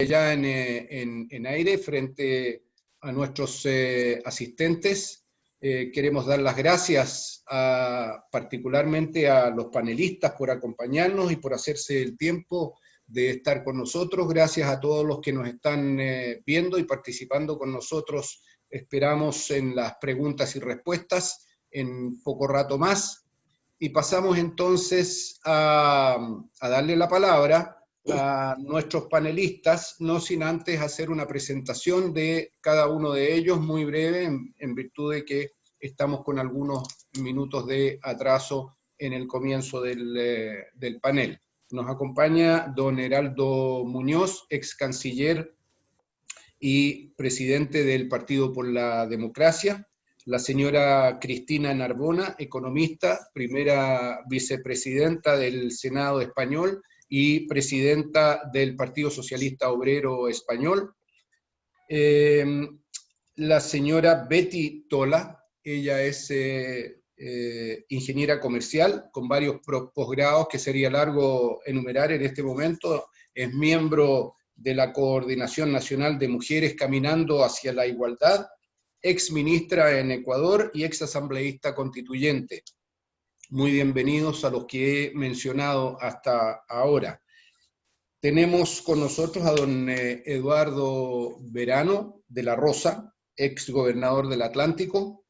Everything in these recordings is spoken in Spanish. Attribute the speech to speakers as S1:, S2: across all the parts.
S1: Ya en aire frente a nuestros asistentes. Queremos dar las gracias particularmente a los panelistas por acompañarnos y por hacerse el tiempo de estar con nosotros. Gracias a todos los que nos están viendo y participando con nosotros. Esperamos en las preguntas y respuestas en poco rato más. Y pasamos entonces a darle la palabra a nuestros panelistas, no sin antes hacer una presentación de cada uno de ellos, muy breve, en virtud de que estamos con algunos minutos de atraso en el comienzo del panel. Nos acompaña don Heraldo Muñoz, ex canciller y presidente del Partido por la Democracia, la señora Cristina Narbona, economista, primera vicepresidenta del Senado español, y presidenta del Partido Socialista Obrero Español. La señora Betty Tola, ella es ingeniera comercial con varios posgrados que sería largo enumerar en este momento. Es miembro de la Coordinación Nacional de Mujeres Caminando hacia la Igualdad, ex ministra en Ecuador y ex asambleísta constituyente. Muy bienvenidos a los que he mencionado hasta ahora. Tenemos con nosotros a don Eduardo Verano de la Rosa, ex gobernador del Atlántico,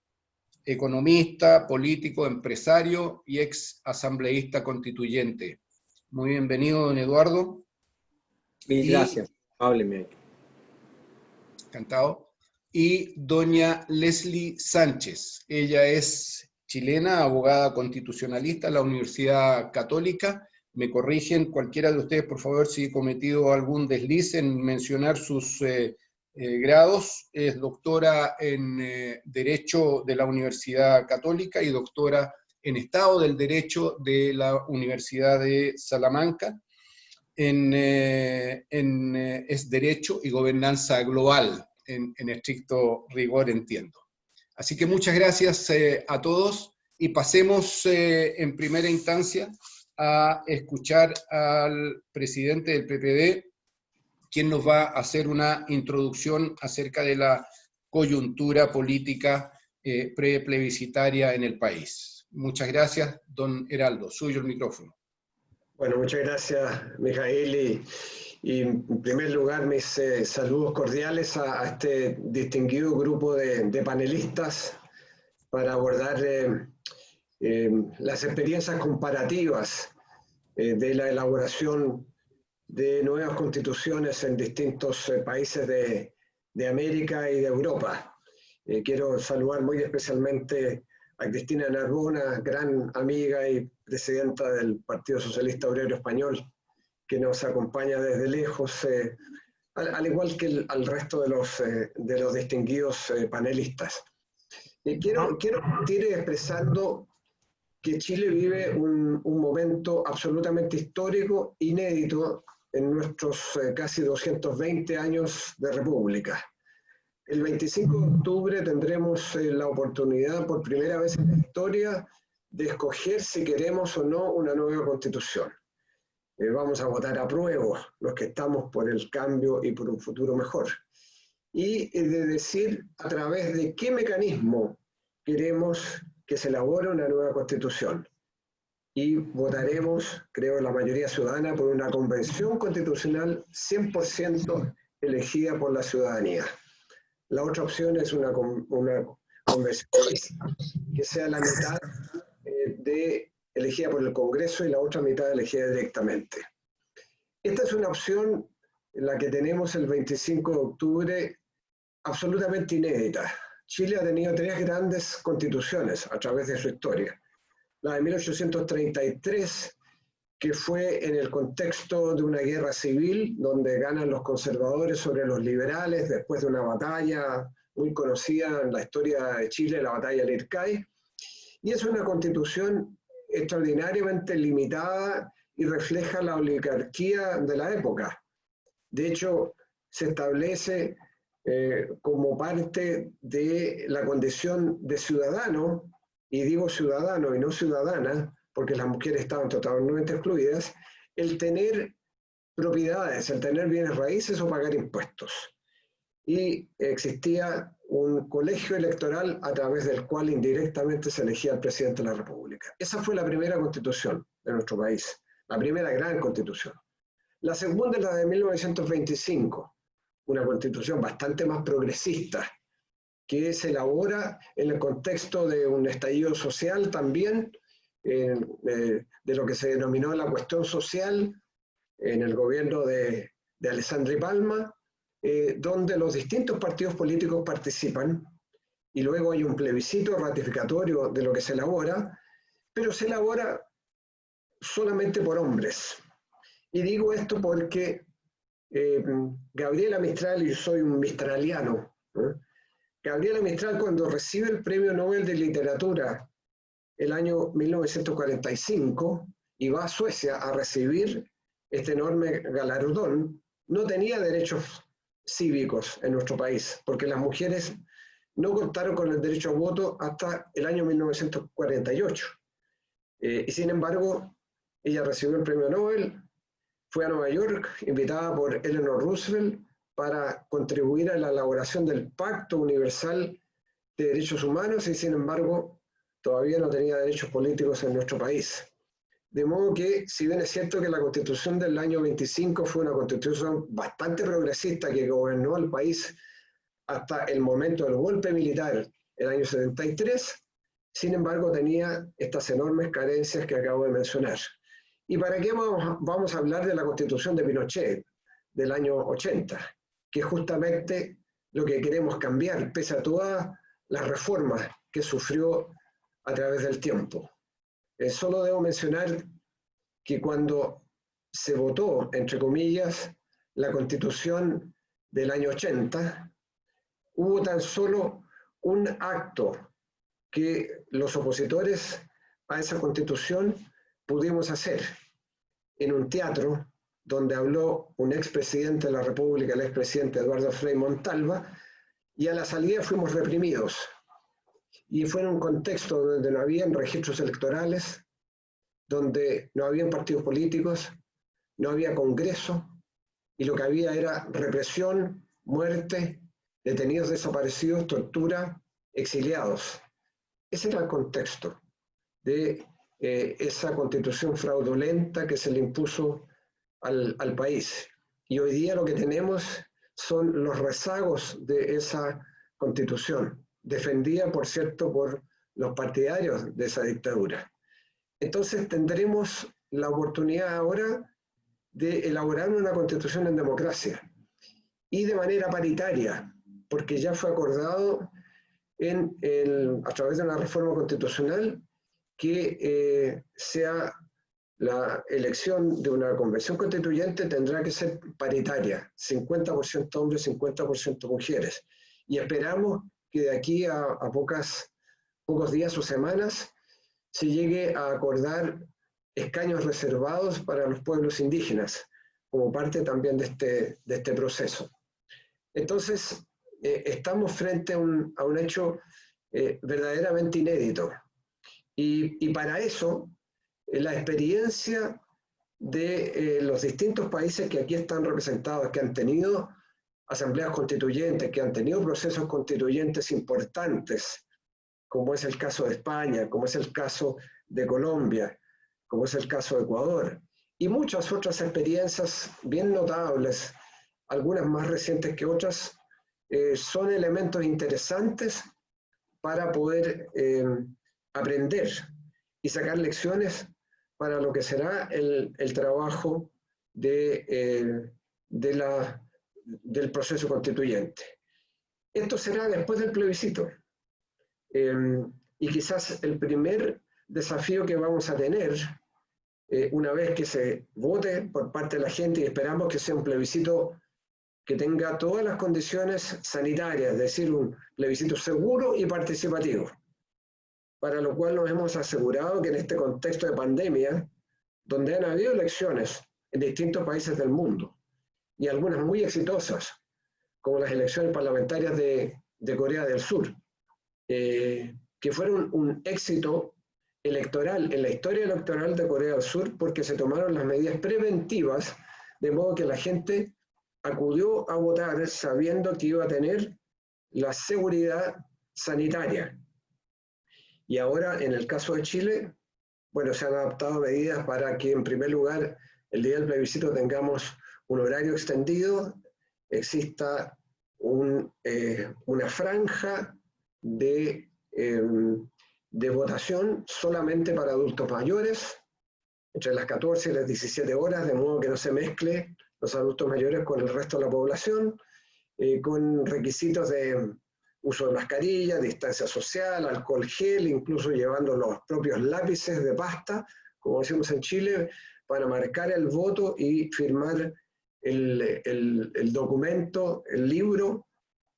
S1: economista, político, empresario y ex asambleísta constituyente. Muy bienvenido, don Eduardo.
S2: Mil gracias, amablemente.
S1: Encantado. Y doña Leslie Sánchez. Ella es chilena, abogada constitucionalista en la Universidad Católica. Me corrigen cualquiera de ustedes, por favor, si he cometido algún desliz en mencionar sus grados. Es doctora en Derecho de la Universidad Católica y doctora en Estado del Derecho de la Universidad de Salamanca. Es Derecho y Gobernanza Global, en estricto rigor, entiendo. Así que muchas gracias a todos y pasemos en primera instancia a escuchar al presidente del PPD, quien nos va a hacer una introducción acerca de la coyuntura política preplebiscitaria en el país. Muchas gracias, don Heraldo. Suyo el micrófono.
S3: Bueno, muchas gracias, Mijael, y en primer lugar mis saludos cordiales a este distinguido grupo de panelistas para abordar las experiencias comparativas de la elaboración de nuevas constituciones en distintos países de América y de Europa. Quiero saludar muy especialmente a Cristina Narbona, gran amiga y presidenta del Partido Socialista Obrero Español, que nos acompaña desde lejos, al igual que al resto de los distinguidos panelistas. Quiero partir expresando que Chile vive un momento absolutamente histórico, inédito en nuestros casi 220 años de república. El 25 de octubre tendremos la oportunidad por primera vez en la historia de escoger si queremos o no una nueva constitución. Vamos a votar a prueba los que estamos por el cambio y por un futuro mejor. Y de decir a través de qué mecanismo queremos que se elabore una nueva constitución. Y votaremos, creo, la mayoría ciudadana por una convención constitucional 100% elegida por la ciudadanía. La otra opción es una convención que sea la mitad elegida por el Congreso y la otra mitad elegida directamente. Esta es una opción, la que tenemos el 25 de octubre, absolutamente inédita. Chile ha tenido tres grandes constituciones a través de su historia. La de 1833, que fue en el contexto de una guerra civil, donde ganan los conservadores sobre los liberales después de una batalla muy conocida en la historia de Chile, la batalla del Ircay, y es una constitución extraordinariamente limitada y refleja la oligarquía de la época. De hecho, se establece como parte de la condición de ciudadano, y digo ciudadano y no ciudadana, porque las mujeres estaban totalmente excluidas, el tener propiedades, el tener bienes raíces o pagar impuestos. Y existía un colegio electoral a través del cual indirectamente se elegía al presidente de la República. Esa fue la primera constitución de nuestro país, la primera gran constitución. La segunda es la de 1925, una constitución bastante más progresista, que se elabora en el contexto de un estallido social también, de lo que se denominó la cuestión social en el gobierno de Alessandri Palma, donde los distintos partidos políticos participan y luego hay un plebiscito ratificatorio de lo que se elabora, pero se elabora solamente por hombres. Y digo esto porque Gabriela Mistral, y yo soy un mistraliano, Gabriela Mistral, cuando recibe el Premio Nobel de Literatura el año 1945 y va a Suecia a recibir este enorme galardón, no tenía derechos cívicos en nuestro país, porque las mujeres no contaron con el derecho a voto hasta el año 1948. Y sin embargo, ella recibió el Premio Nobel, fue a Nueva York, invitada por Eleanor Roosevelt, para contribuir a la elaboración del Pacto Universal de Derechos Humanos y sin embargo todavía no tenía derechos políticos en nuestro país. De modo que, si bien es cierto que la Constitución del año 25 fue una constitución bastante progresista que gobernó al país hasta el momento del golpe militar, el año 73, sin embargo tenía estas enormes carencias que acabo de mencionar. ¿Y para qué vamos a hablar de la Constitución de Pinochet del año 80? Que es justamente lo que queremos cambiar, pese a todas las reformas que sufrió a través del tiempo. Solo debo mencionar que cuando se votó, entre comillas, la Constitución del año 80, hubo tan solo un acto que los opositores a esa Constitución pudimos hacer en un teatro donde habló un expresidente de la República, el expresidente Eduardo Frei Montalva, y a la salida fuimos reprimidos. Y fue en un contexto donde no habían registros electorales, donde no habían partidos políticos, no había congreso, y lo que había era represión, muerte, detenidos desaparecidos, tortura, exiliados. Ese era el contexto de esa constitución fraudulenta que se le impuso al país. Y hoy día lo que tenemos son los rezagos de esa constitución, defendida, por cierto, por los partidarios de esa dictadura. Entonces tendremos la oportunidad ahora de elaborar una constitución en democracia y de manera paritaria, porque ya fue acordado a través de una reforma constitucional que sea la elección de una convención constituyente tendrá que ser paritaria, 50% hombres, 50% mujeres. Y esperamos que de aquí a pocos días o semanas se llegue a acordar escaños reservados para los pueblos indígenas, como parte también de este proceso. Entonces, estamos frente a un hecho verdaderamente inédito. Y para eso, la experiencia de los distintos países que aquí están representados, que han tenido asambleas constituyentes, que han tenido procesos constituyentes importantes, como es el caso de España, como es el caso de Colombia, como es el caso de Ecuador, y muchas otras experiencias bien notables, algunas más recientes que otras, son elementos interesantes para poder aprender y sacar lecciones para lo que será el trabajo del proceso constituyente. Esto será después del plebiscito. Y quizás el primer desafío que vamos a tener, una vez que se vote por parte de la gente, y esperamos que sea un plebiscito que tenga todas las condiciones sanitarias, es decir, un plebiscito seguro y participativo, para lo cual nos hemos asegurado que en este contexto de pandemia, donde han habido elecciones en distintos países del mundo, y algunas muy exitosas, como las elecciones parlamentarias de Corea del Sur, que fueron un éxito electoral en la historia electoral de Corea del Sur porque se tomaron las medidas preventivas de modo que la gente acudió a votar sabiendo que iba a tener la seguridad sanitaria. Y ahora, en el caso de Chile, bueno, se han adoptado medidas para que, en primer lugar, el día del plebiscito tengamos un horario extendido, exista una franja de votación solamente para adultos mayores, entre las 14 y las 17 horas, de modo que no se mezcle los adultos mayores con el resto de la población, con requisitos de uso de mascarilla, distancia social, alcohol gel, incluso llevando los propios lápices de pasta, como decimos en Chile, para marcar el voto y firmar el documento, el libro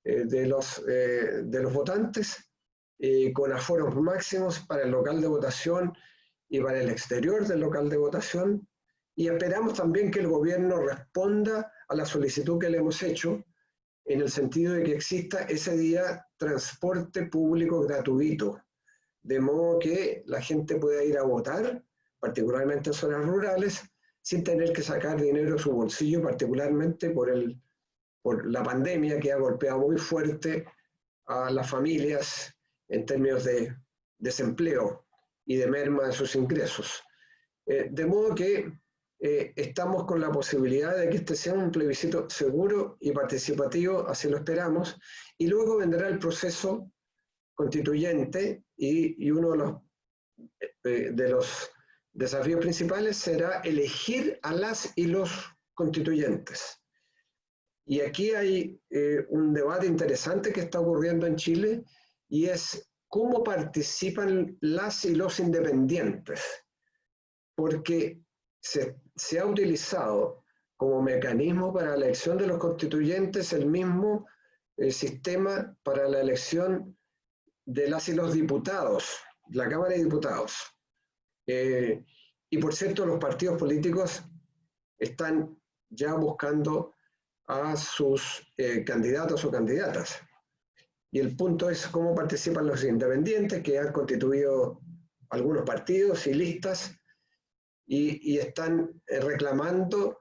S3: de los votantes, con aforos máximos para el local de votación y para el exterior del local de votación. Y esperamos también que el gobierno responda a la solicitud que le hemos hecho, en el sentido de que exista ese día transporte público gratuito, de modo que la gente pueda ir a votar, particularmente en zonas rurales, sin tener que sacar dinero de su bolsillo, particularmente por la pandemia que ha golpeado muy fuerte a las familias en términos de desempleo y de merma de sus ingresos. De modo que estamos con la posibilidad de que este sea un plebiscito seguro y participativo, así lo esperamos, y luego vendrá el proceso constituyente y uno de los desafíos principales será elegir a las y los constituyentes. Y aquí hay un debate interesante que está ocurriendo en Chile, y es cómo participan las y los independientes, porque se ha utilizado como mecanismo para la elección de los constituyentes el mismo sistema para la elección de las y los diputados, la Cámara de Diputados. Y por cierto, los partidos políticos están ya buscando a sus candidatos o candidatas. Y el punto es cómo participan los independientes, que han constituido algunos partidos y listas, y están reclamando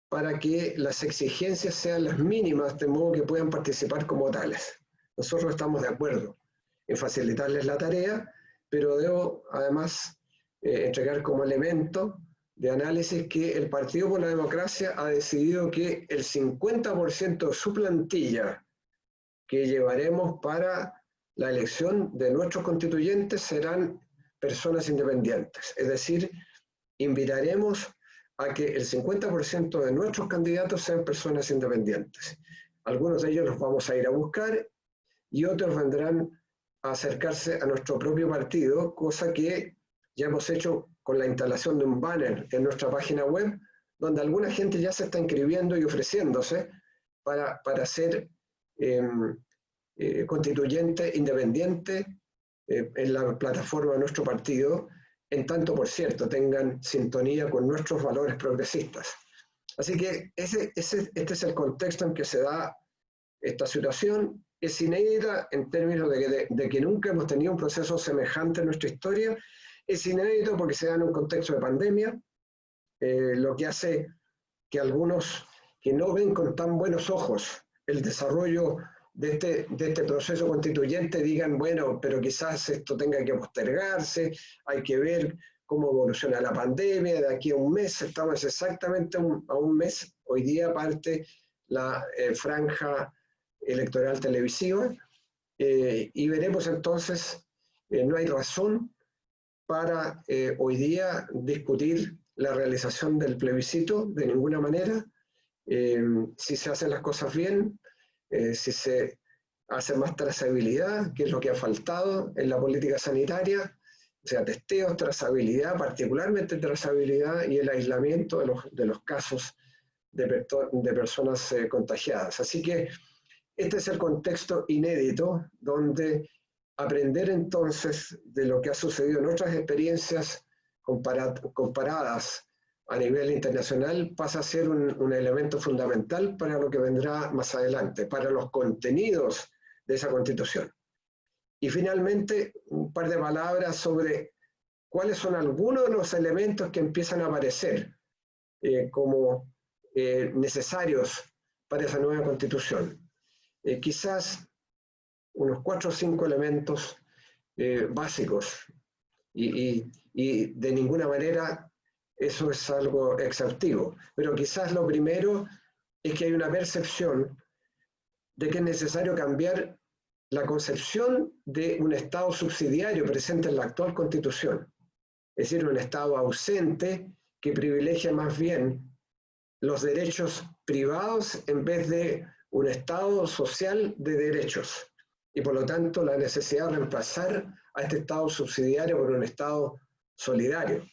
S3: para que las exigencias sean las mínimas, de modo que puedan participar como tales. Nosotros estamos de acuerdo en facilitarles la tarea, pero debo además entregar como elemento de análisis que el Partido por la Democracia ha decidido que el 50% de su plantilla que llevaremos para la elección de nuestros constituyentes serán personas independientes. Es decir, invitaremos a que el 50% de nuestros candidatos sean personas independientes. Algunos de ellos los vamos a ir a buscar y otros vendrán a acercarse a nuestro propio partido, cosa que ya hemos hecho con la instalación de un banner en nuestra página web, donde alguna gente ya se está inscribiendo y ofreciéndose para ser constituyente independiente en la plataforma de nuestro partido, en tanto, por cierto, tengan sintonía con nuestros valores progresistas. Así que este es el contexto en que se da esta situación. Es inédita en términos de que nunca hemos tenido un proceso semejante en nuestra historia. Es inédito porque se da en un contexto de pandemia, lo que hace que algunos que no ven con tan buenos ojos el desarrollo de este proceso constituyente digan, bueno, pero quizás esto tenga que postergarse, hay que ver cómo evoluciona la pandemia, de aquí a un mes, estamos exactamente a un mes, hoy día parte la franja electoral televisiva, y veremos entonces, no hay razón para hoi día discutir la realización del plebiscito de ninguna manera. Si se hacen las cosas bien, si se hace más trazabilidad, que es lo que ha faltado en la política sanitaria, o sea, testeos, trazabilidad, particularmente trazabilidad y el aislamiento de los casos de personas contagiadas. Así que este es el contexto inédito donde aprender entonces de lo que ha sucedido en otras experiencias comparadas a nivel internacional pasa a ser un elemento fundamental para lo que vendrá más adelante, para los contenidos de esa Constitución. Y finalmente, un par de palabras sobre cuáles son algunos de los elementos que empiezan a aparecer como necesarios para esa nueva constitución. Quizás unos 4 o 5 elementos básicos, y de ninguna manera eso es algo exhaustivo, pero quizás lo primero es que hay una percepción de que es necesario cambiar la concepción de un Estado subsidiario presente en la actual Constitución, es decir, un Estado ausente que privilegia más bien los derechos privados en vez de un Estado social de derechos, y por lo tanto la necesidad de reemplazar a este Estado subsidiario por un Estado solidario,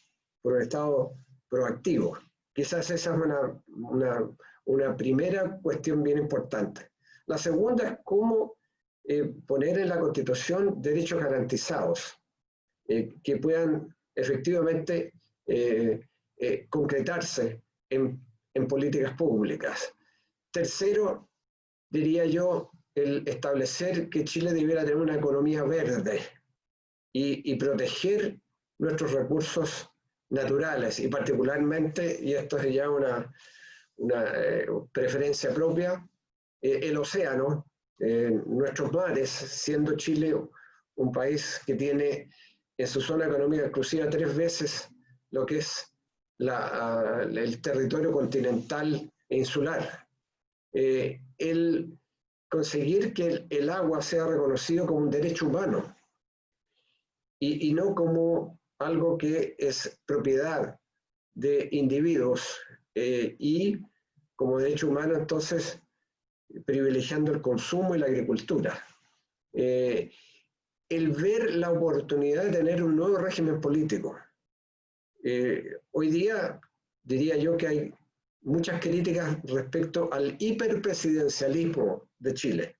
S3: por un Estado proactivo. Quizás esa es una primera cuestión bien importante. La segunda es cómo poner en la Constitución derechos garantizados que puedan efectivamente concretarse en políticas públicas. Tercero, diría yo, el establecer que Chile debiera tener una economía verde y proteger nuestros recursos naturales, y particularmente, y esto es ya una preferencia propia, el océano, nuestros mares, siendo Chile un país que tiene en su zona económica exclusiva 3 veces lo que es el territorio continental e insular. El conseguir que el agua sea reconocido como un derecho humano y no como algo que es propiedad de individuos y como derecho humano entonces privilegiando el consumo y la agricultura. El ver la oportunidad de tener un nuevo régimen político. Hoy día diría yo que hay muchas críticas respecto al hiperpresidencialismo de Chile.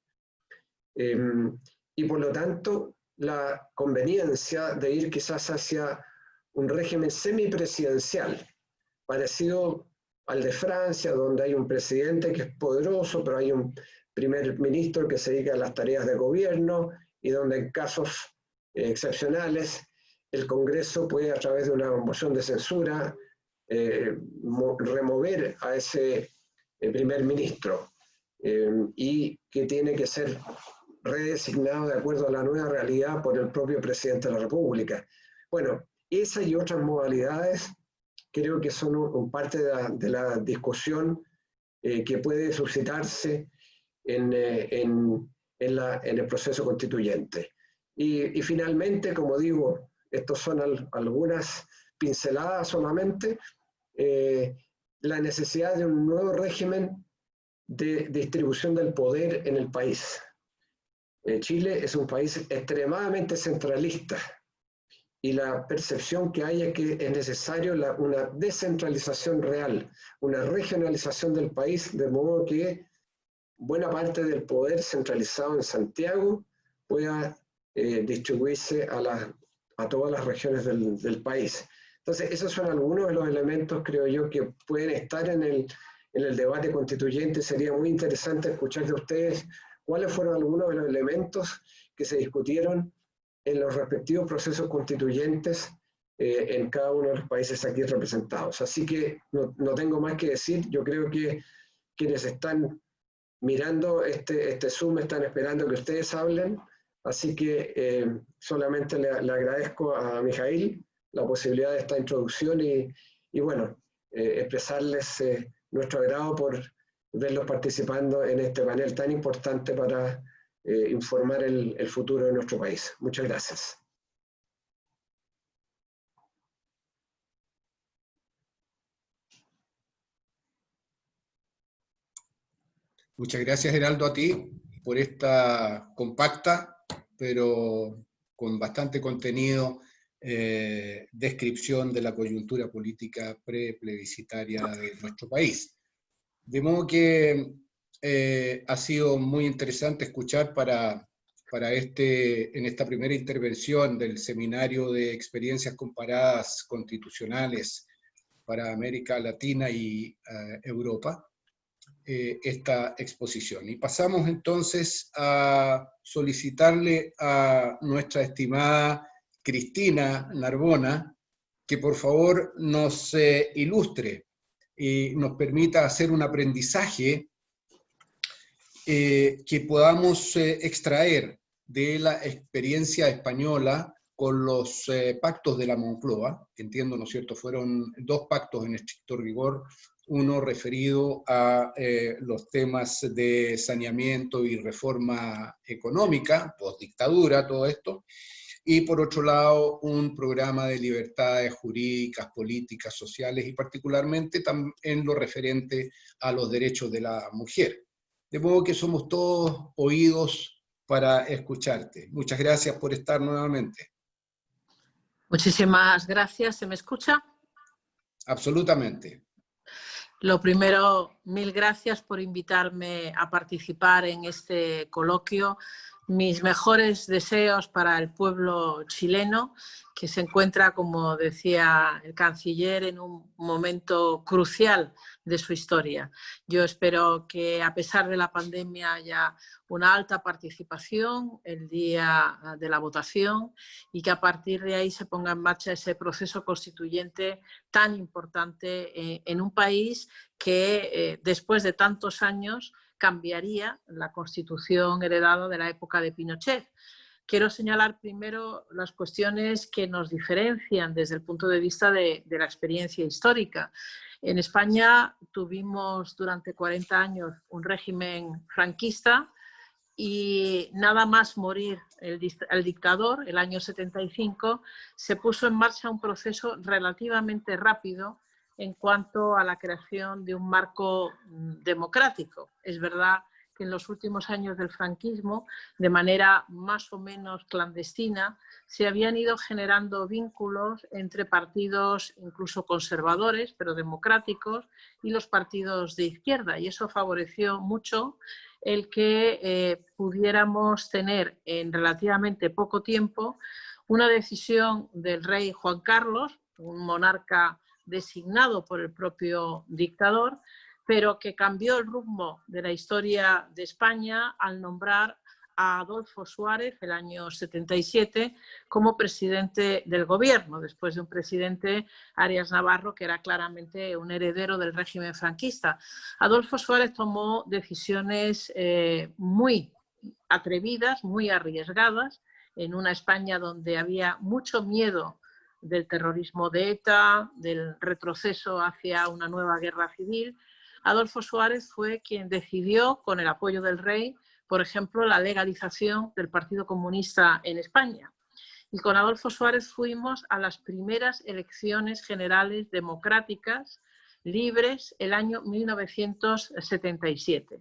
S3: Y por lo tanto, la conveniencia de ir quizás hacia un régimen semipresidencial, parecido al de Francia, donde hay un presidente que es poderoso, pero hay un primer ministro que se dedica a las tareas de gobierno, y donde en casos excepcionales el Congreso puede, a través de una moción de censura, remover a ese primer ministro y que tiene que ser redesignado de acuerdo a la nueva realidad por el propio presidente de la República. Bueno, esa y otras modalidades creo que son parte de la discusión que puede suscitarse en el proceso constituyente. Y finalmente, como digo, estos son algunas pinceladas solamente, la necesidad de un nuevo régimen de distribución del poder en el país. Chile es un país extremadamente centralista, y la percepción que hay es que es necesario una descentralización real, una regionalización del país, de modo que buena parte del poder centralizado en Santiago pueda distribuirse a todas las regiones del país. Entonces, esos son algunos de los elementos, creo yo, que pueden estar en el debate constituyente. Sería muy interesante escuchar de ustedes cuáles fueron algunos de los elementos que se discutieron en los respectivos procesos constituyentes en cada uno de los países aquí representados. Así que no tengo más que decir. Yo creo que quienes están mirando este Zoom están esperando que ustedes hablen, así que solamente le agradezco a Mijaíl la posibilidad de esta introducción y bueno, expresarles nuestro agrado por verlos participando en este panel tan importante para informar el futuro de nuestro país. Muchas gracias.
S1: Muchas gracias, Heraldo, a ti por esta compacta, pero con bastante contenido, descripción de la coyuntura política pre-plebiscitaria de nuestro país. De modo que ha sido muy interesante escuchar en esta primera intervención del Seminario de Experiencias Comparadas Constitucionales para América Latina y Europa, esta exposición. Y pasamos entonces a solicitarle a nuestra estimada Cristina Narbona que por favor nos ilustre y nos permita hacer un aprendizaje que podamos extraer de la experiencia española con los pactos de la Moncloa, que entiendo, ¿no es cierto?, fueron 2 pactos en estricto rigor, uno referido a los temas de saneamiento y reforma económica, postdictadura, todo esto, y por otro lado un programa de libertades jurídicas, políticas, sociales y particularmente en lo referente a los derechos de la mujer. De modo que somos todos oídos para escucharte. Muchas gracias por estar nuevamente.
S4: Muchísimas gracias. ¿Se me escucha?
S1: Absolutamente.
S4: Lo primero, mil gracias por invitarme a participar en este coloquio. Mis mejores deseos para el pueblo chileno, que se encuentra, como decía el canciller, en un momento crucial de su historia. Yo espero que, a pesar de la pandemia, haya una alta participación el día de la votación y que a partir de ahí se ponga en marcha ese proceso constituyente tan importante en un país que después de tantos años cambiaría la Constitución heredada de la época de Pinochet. Quiero señalar primero las cuestiones que nos diferencian desde el punto de vista de la experiencia histórica. En España tuvimos durante 40 años un régimen franquista y nada más morir el dictador, el año 75, se puso en marcha un proceso relativamente rápido en cuanto a la creación de un marco democrático. Es verdad que en los últimos años del franquismo, de manera más o menos clandestina, se habían ido generando vínculos entre partidos incluso conservadores, pero democráticos, y los partidos de izquierda, y eso favoreció mucho el que pudiéramos tener en relativamente poco tiempo una decisión del rey Juan Carlos, un monarca designado por el propio dictador, pero que cambió el rumbo de la historia de España al nombrar a Adolfo Suárez, el año 77, como presidente del gobierno, después de un presidente, Arias Navarro, que era claramente un heredero del régimen franquista. Adolfo Suárez tomó decisiones muy atrevidas, muy arriesgadas, en una España donde había mucho miedo del terrorismo de ETA, del retroceso hacia una nueva guerra civil. Adolfo Suárez fue quien decidió, con el apoyo del rey, por ejemplo, la legalización del Partido Comunista en España. Y con Adolfo Suárez fuimos a las primeras elecciones generales democráticas, libres, el año 1977.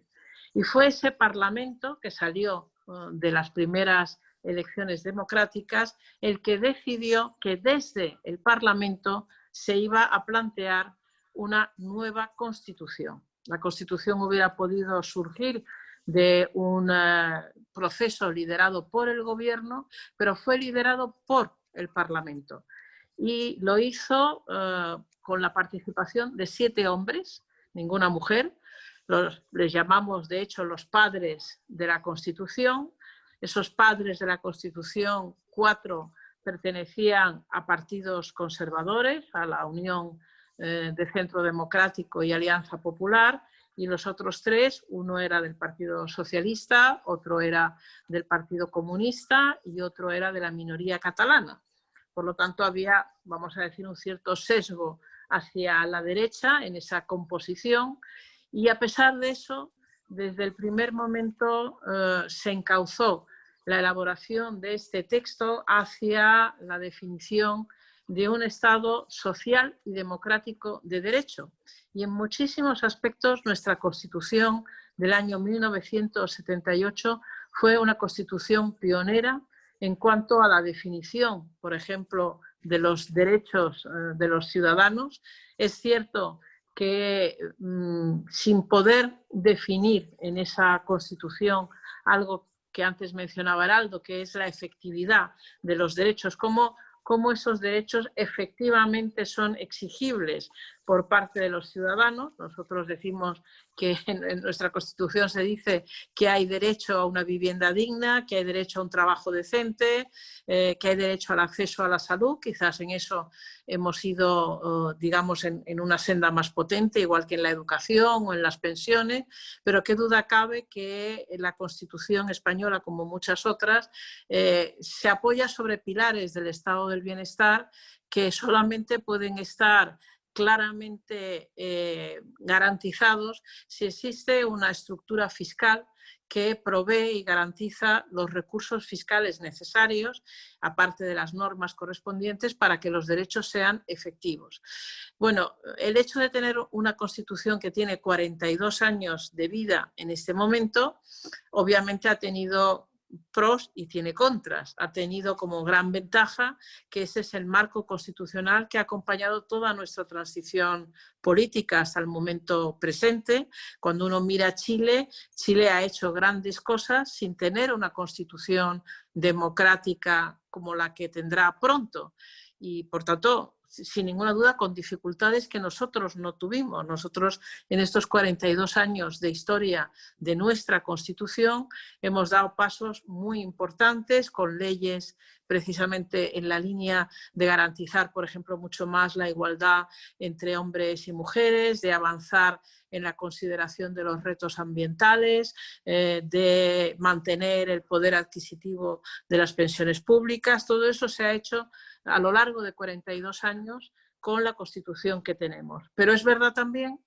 S4: Y fue ese Parlamento que salió de las primeras elecciones democráticas el que decidió que desde el Parlamento se iba a plantear una nueva Constitución. La Constitución hubiera podido surgir de un proceso liderado por el gobierno, pero fue liderado por el Parlamento. Y lo hizo con la participación de 7 hombres, ninguna mujer. Les llamamos, de hecho, los padres de la Constitución. Esos padres de la Constitución, 4 pertenecían a partidos conservadores, a la Unión de Centro Democrático y Alianza Popular, y los otros 3, uno era del Partido Socialista, otro era del Partido Comunista y otro era de la minoría catalana. Por lo tanto, había, vamos a decir, un cierto sesgo hacia la derecha en esa composición, y a pesar de eso, desde el primer momento se encauzó la elaboración de este texto hacia la definición de un Estado social y democrático de derecho. Y en muchísimos aspectos nuestra Constitución del año 1978 fue una Constitución pionera en cuanto a la definición, por ejemplo, de los derechos de los ciudadanos. Es cierto que sin poder definir en esa Constitución algo que antes mencionaba Heraldo, que es la efectividad de los derechos, cómo esos derechos efectivamente son exigibles por parte de los ciudadanos. Nosotros decimos que en nuestra Constitución se dice que hay derecho a una vivienda digna, que hay derecho a un trabajo decente, que hay derecho al acceso a la salud. Quizás en eso hemos ido, digamos, en una senda más potente, igual que en la educación o en las pensiones, pero qué duda cabe que la Constitución española, como muchas otras, se apoya sobre pilares del estado del bienestar que solamente pueden estar claramente garantizados si existe una estructura fiscal que provee y garantiza los recursos fiscales necesarios, aparte de las normas correspondientes, para que los derechos sean efectivos. Bueno, el hecho de tener una Constitución que tiene 42 años de vida en este momento, obviamente ha tenido pros y tiene contras. Ha tenido como gran ventaja que ese es el marco constitucional que ha acompañado toda nuestra transición política hasta el momento presente. Cuando uno mira a Chile, Chile ha hecho grandes cosas sin tener una constitución democrática como la que tendrá pronto y, por tanto, sin ninguna duda, con dificultades que nosotros no tuvimos. Nosotros, en estos 42 años de historia de nuestra Constitución, hemos dado pasos muy importantes con leyes precisamente en la línea de garantizar, por ejemplo, mucho más la igualdad entre hombres y mujeres, de avanzar en la consideración de los retos ambientales, de mantener el poder adquisitivo de las pensiones públicas. Todo eso se ha hecho a lo largo de 42 años con la Constitución que tenemos. Pero es verdad también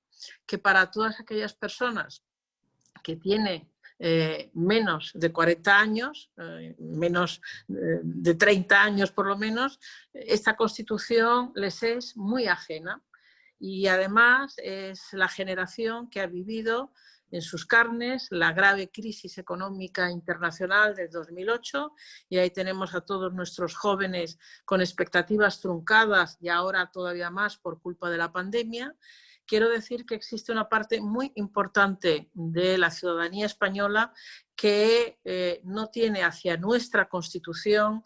S4: que para todas aquellas personas que tienen menos de 40 años, menos de 30 años por lo menos, esta Constitución les es muy ajena. Y además es la generación que ha vivido en sus carnes la grave crisis económica internacional del 2008, y ahí tenemos a todos nuestros jóvenes con expectativas truncadas y ahora todavía más por culpa de la pandemia. Quiero decir que existe una parte muy importante de la ciudadanía española que no tiene hacia nuestra Constitución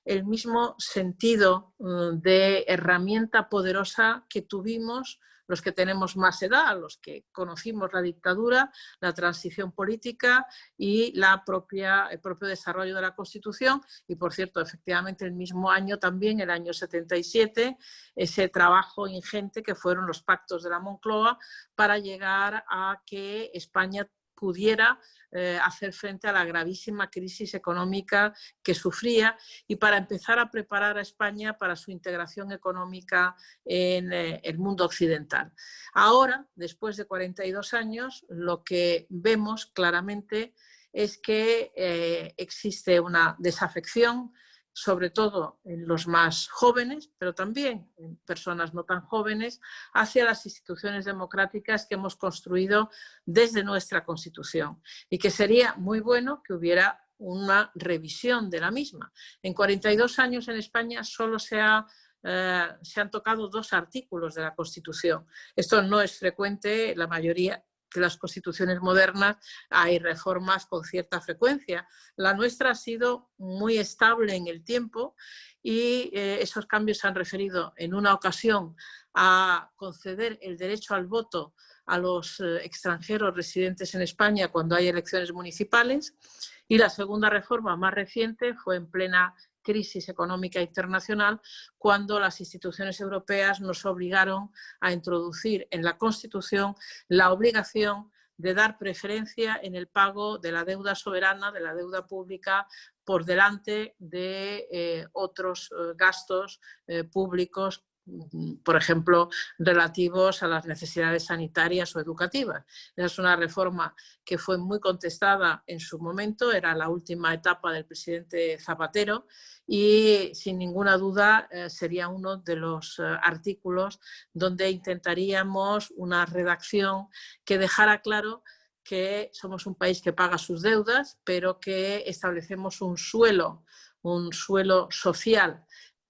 S4: el mismo sentido de herramienta poderosa que tuvimos los que tenemos más edad, los que conocimos la dictadura, la transición política y el propio desarrollo de la Constitución. Y, por cierto, efectivamente, el mismo año también, el año 77, ese trabajo ingente que fueron los pactos de la Moncloa para llegar a que España pudiera hacer frente a la gravísima crisis económica que sufría y para empezar a preparar a España para su integración económica en el mundo occidental. Ahora, después de 42 años, lo que vemos claramente es que existe una desafección, sobre todo en los más jóvenes, pero también en personas no tan jóvenes, hacia las instituciones democráticas que hemos construido desde nuestra Constitución y que sería muy bueno que hubiera una revisión de la misma. En 42 años en España solo se han tocado 2 artículos de la Constitución. Esto no es frecuente, la mayoría de las constituciones modernas hay reformas con cierta frecuencia. La nuestra ha sido muy estable en el tiempo y esos cambios se han referido en una ocasión a conceder el derecho al voto a los extranjeros residentes en España cuando hay elecciones municipales, y la segunda reforma más reciente fue en plena crisis económica internacional, cuando las instituciones europeas nos obligaron a introducir en la Constitución la obligación de dar preferencia en el pago de la deuda soberana, de la deuda pública, por delante de otros gastos públicos, por ejemplo, relativos a las necesidades sanitarias o educativas. Esa es una reforma que fue muy contestada en su momento, era la última etapa del presidente Zapatero y sin ninguna duda sería uno de los artículos donde intentaríamos una redacción que dejara claro que somos un país que paga sus deudas, pero que establecemos un suelo social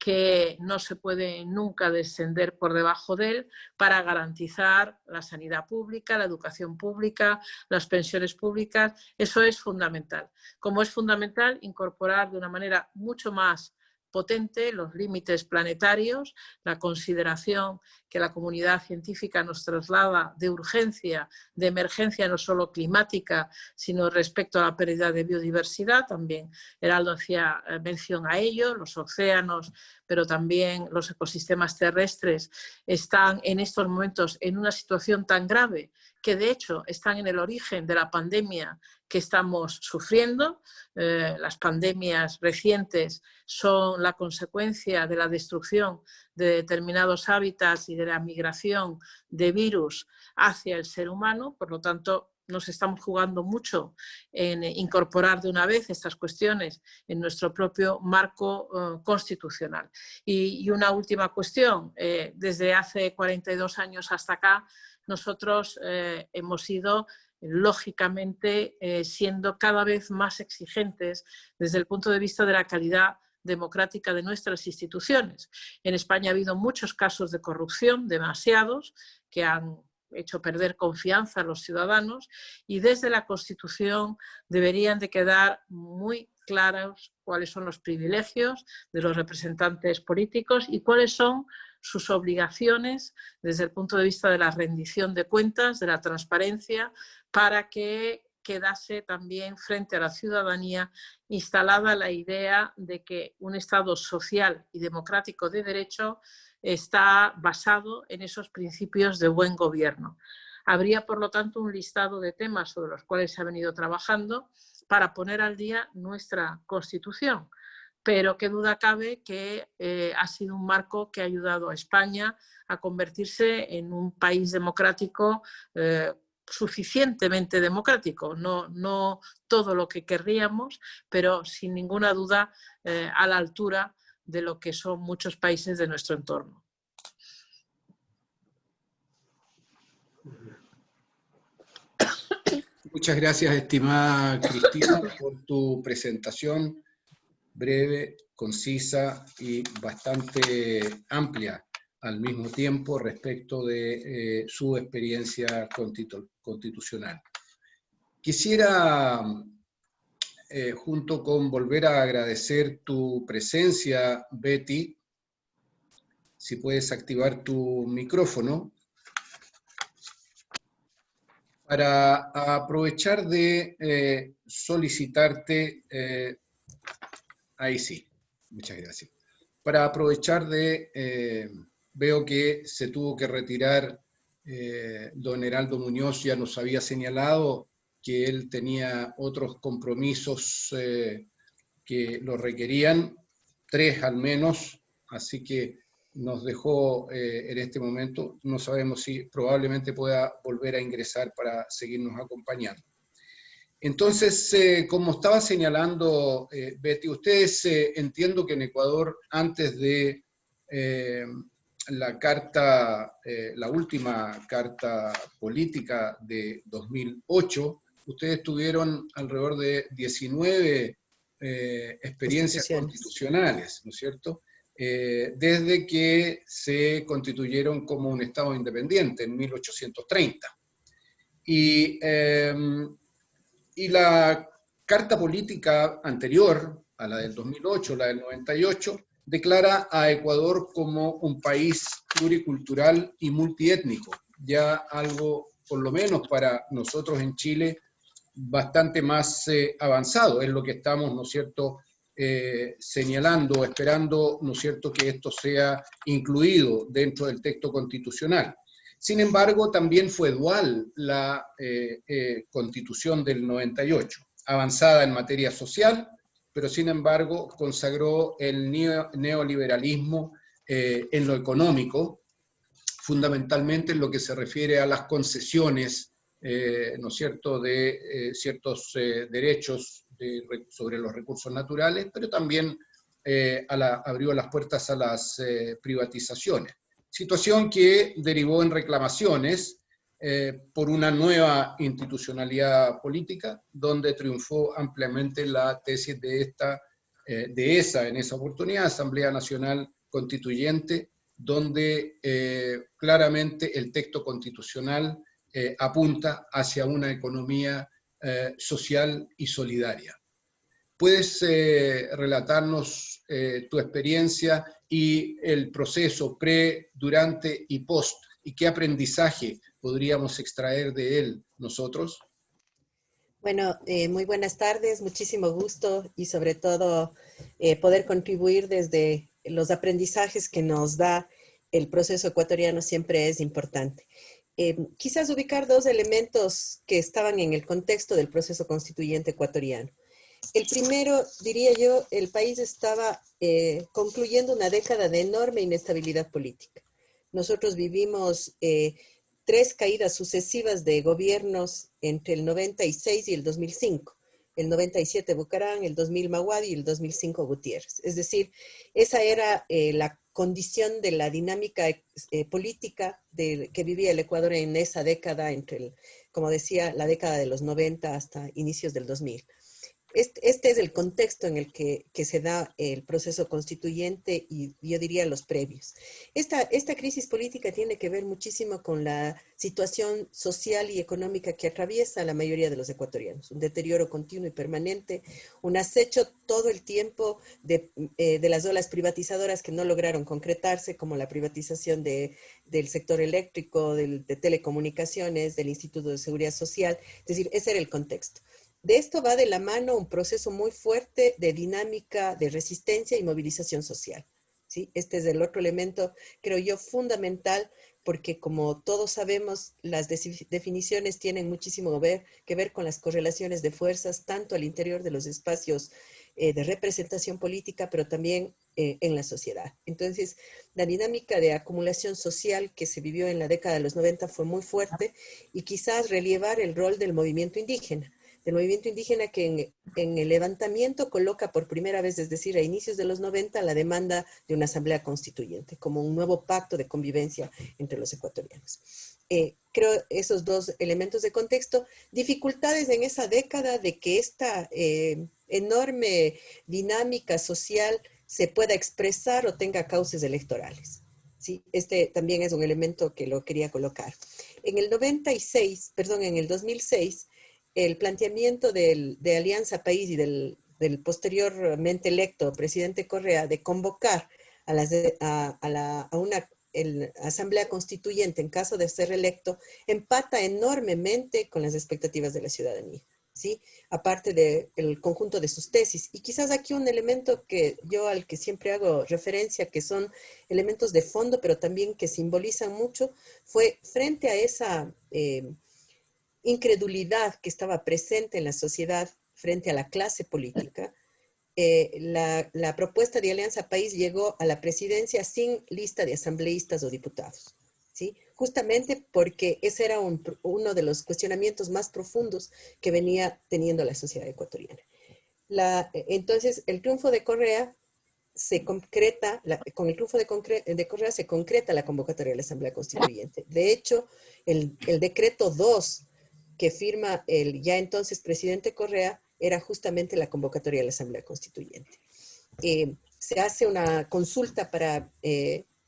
S4: que no se puede nunca descender por debajo de él para garantizar la sanidad pública, la educación pública, las pensiones públicas. Eso es fundamental. Como es fundamental incorporar de una manera mucho más potente, los límites planetarios, la consideración que la comunidad científica nos traslada de urgencia, de emergencia no solo climática, sino respecto a la pérdida de biodiversidad. También Heraldo hacía mención a ello. Los océanos, pero también los ecosistemas terrestres están en estos momentos en una situación tan grave que de hecho están en el origen de la pandemia que estamos sufriendo. Las pandemias recientes son la consecuencia de la destrucción de determinados hábitats y de la migración de virus hacia el ser humano. Por lo tanto, nos estamos jugando mucho en incorporar de una vez estas cuestiones en nuestro propio marco constitucional. Y una última cuestión, desde hace 42 años hasta acá, nosotros hemos ido, lógicamente, siendo cada vez más exigentes desde el punto de vista de la calidad democrática de nuestras instituciones. En España ha habido muchos casos de corrupción, demasiados, que han hecho perder confianza a los ciudadanos, y desde la Constitución deberían de quedar muy claros cuáles son los privilegios de los representantes políticos y cuáles son sus obligaciones desde el punto de vista de la rendición de cuentas, de la transparencia, para que quedase también frente a la ciudadanía instalada la idea de que un Estado social y democrático de derecho está basado en esos principios de buen gobierno. Habría, por lo tanto, un listado de temas sobre los cuales se ha venido trabajando para poner al día nuestra Constitución. Pero qué duda cabe que ha sido un marco que ha ayudado a España a convertirse en un país democrático suficientemente democrático, no todo lo que querríamos, pero sin ninguna duda a la altura de lo que son muchos países de nuestro entorno.
S1: Muchas gracias, estimada Cristina, por tu presentación breve, concisa y bastante amplia al mismo tiempo respecto de su experiencia constitucional. Quisiera, junto con volver a agradecer tu presencia, Betty, si puedes activar tu micrófono, para aprovechar de solicitarte, ahí sí, muchas gracias, para aprovechar de, veo que se tuvo que retirar don Heraldo Muñoz, ya nos había señalado que él tenía otros compromisos que lo requerían, 3 al menos, así que nos dejó en este momento. No sabemos si probablemente pueda volver a ingresar para seguirnos acompañando. Entonces, como estaba señalando Betty, ustedes entiendo que en Ecuador, antes de la carta, la última carta política de 2008, ustedes tuvieron alrededor de 19 experiencias constitucionales, ¿no es cierto? Desde que se constituyeron como un Estado independiente en 1830. Y la carta política anterior, a la del 2008, la del 98, declara a Ecuador como un país pluricultural y multiétnico, ya algo, por lo menos para nosotros en Chile, bastante más avanzado, es lo que estamos, ¿no es cierto?, señalando, esperando, ¿no es cierto?, que esto sea incluido dentro del texto constitucional. Sin embargo, también fue dual la Constitución del 98, avanzada en materia social, pero sin embargo consagró el neoliberalismo en lo económico, fundamentalmente en lo que se refiere a las concesiones, ¿no es cierto?, de ciertos derechos sobre los recursos naturales, pero también abrió las puertas a las privatizaciones. Situación que derivó en reclamaciones por una nueva institucionalidad política, donde triunfó ampliamente la tesis de esa, en esa oportunidad, Asamblea Nacional Constituyente, donde claramente el texto constitucional apunta hacia una economía social y solidaria. ¿Puedes relatarnos tu experiencia y el proceso pre, durante y post? ¿Y qué aprendizaje podríamos extraer de él nosotros?
S5: Bueno, muy buenas tardes, muchísimo gusto y sobre todo poder contribuir desde los aprendizajes que nos da el proceso ecuatoriano siempre es importante. Quizás ubicar dos elementos que estaban en el contexto del proceso constituyente ecuatoriano. El primero, diría yo, el país estaba concluyendo una década de enorme inestabilidad política. Nosotros vivimos 3 caídas sucesivas de gobiernos entre el 96 y el 2005. El 97 Bucarán, el 2000 Maguad y el 2005 Gutiérrez. Es decir, esa era la condición de la dinámica política que vivía el Ecuador en esa década, como decía, la década de los 90 hasta inicios del 2000. Este es el contexto en el que se da el proceso constituyente y yo diría los previos. Esta crisis política tiene que ver muchísimo con la situación social y económica que atraviesa la mayoría de los ecuatorianos. Un deterioro continuo y permanente, un acecho todo el tiempo de las olas privatizadoras que no lograron concretarse, como la privatización del sector eléctrico, de telecomunicaciones, del Instituto de Seguridad Social. Es decir, ese era el contexto. De esto va de la mano un proceso muy fuerte de dinámica, de resistencia y movilización social, ¿sí? Este es el otro elemento, creo yo, fundamental, porque como todos sabemos, las definiciones tienen muchísimo que ver con las correlaciones de fuerzas, tanto al interior de los espacios de representación política, pero también en la sociedad. Entonces, la dinámica de acumulación social que se vivió en la década de los 90 fue muy fuerte y quizás relevar el rol del movimiento indígena que en el levantamiento coloca por primera vez, es decir, a inicios de los 90, la demanda de una asamblea constituyente como un nuevo pacto de convivencia entre los ecuatorianos. Creo esos dos elementos de contexto, dificultades en esa década de que esta enorme dinámica social se pueda expresar o tenga cauces electorales. ¿Sí? Este también es un elemento que lo quería colocar. En el 2006, el planteamiento de Alianza País y del posteriormente electo presidente Correa de convocar a una asamblea constituyente en caso de ser electo empata enormemente con las expectativas de la ciudadanía, ¿sí? Aparte del conjunto de sus tesis. Y quizás aquí un elemento al que siempre hago referencia, que son elementos de fondo, pero también que simbolizan mucho, fue frente a esa incredulidad que estaba presente en la sociedad frente a la clase política, la propuesta de Alianza País llegó a la presidencia sin lista de asambleístas o diputados, ¿sí? Justamente porque ese era uno de los cuestionamientos más profundos que venía teniendo la sociedad ecuatoriana. Entonces, el triunfo de Correa se concreta, con el triunfo de Correa se concreta la convocatoria de la Asamblea Constituyente. De hecho, el decreto 2 que firma el ya entonces presidente Correa era justamente la convocatoria de la Asamblea Constituyente. Se hace una consulta para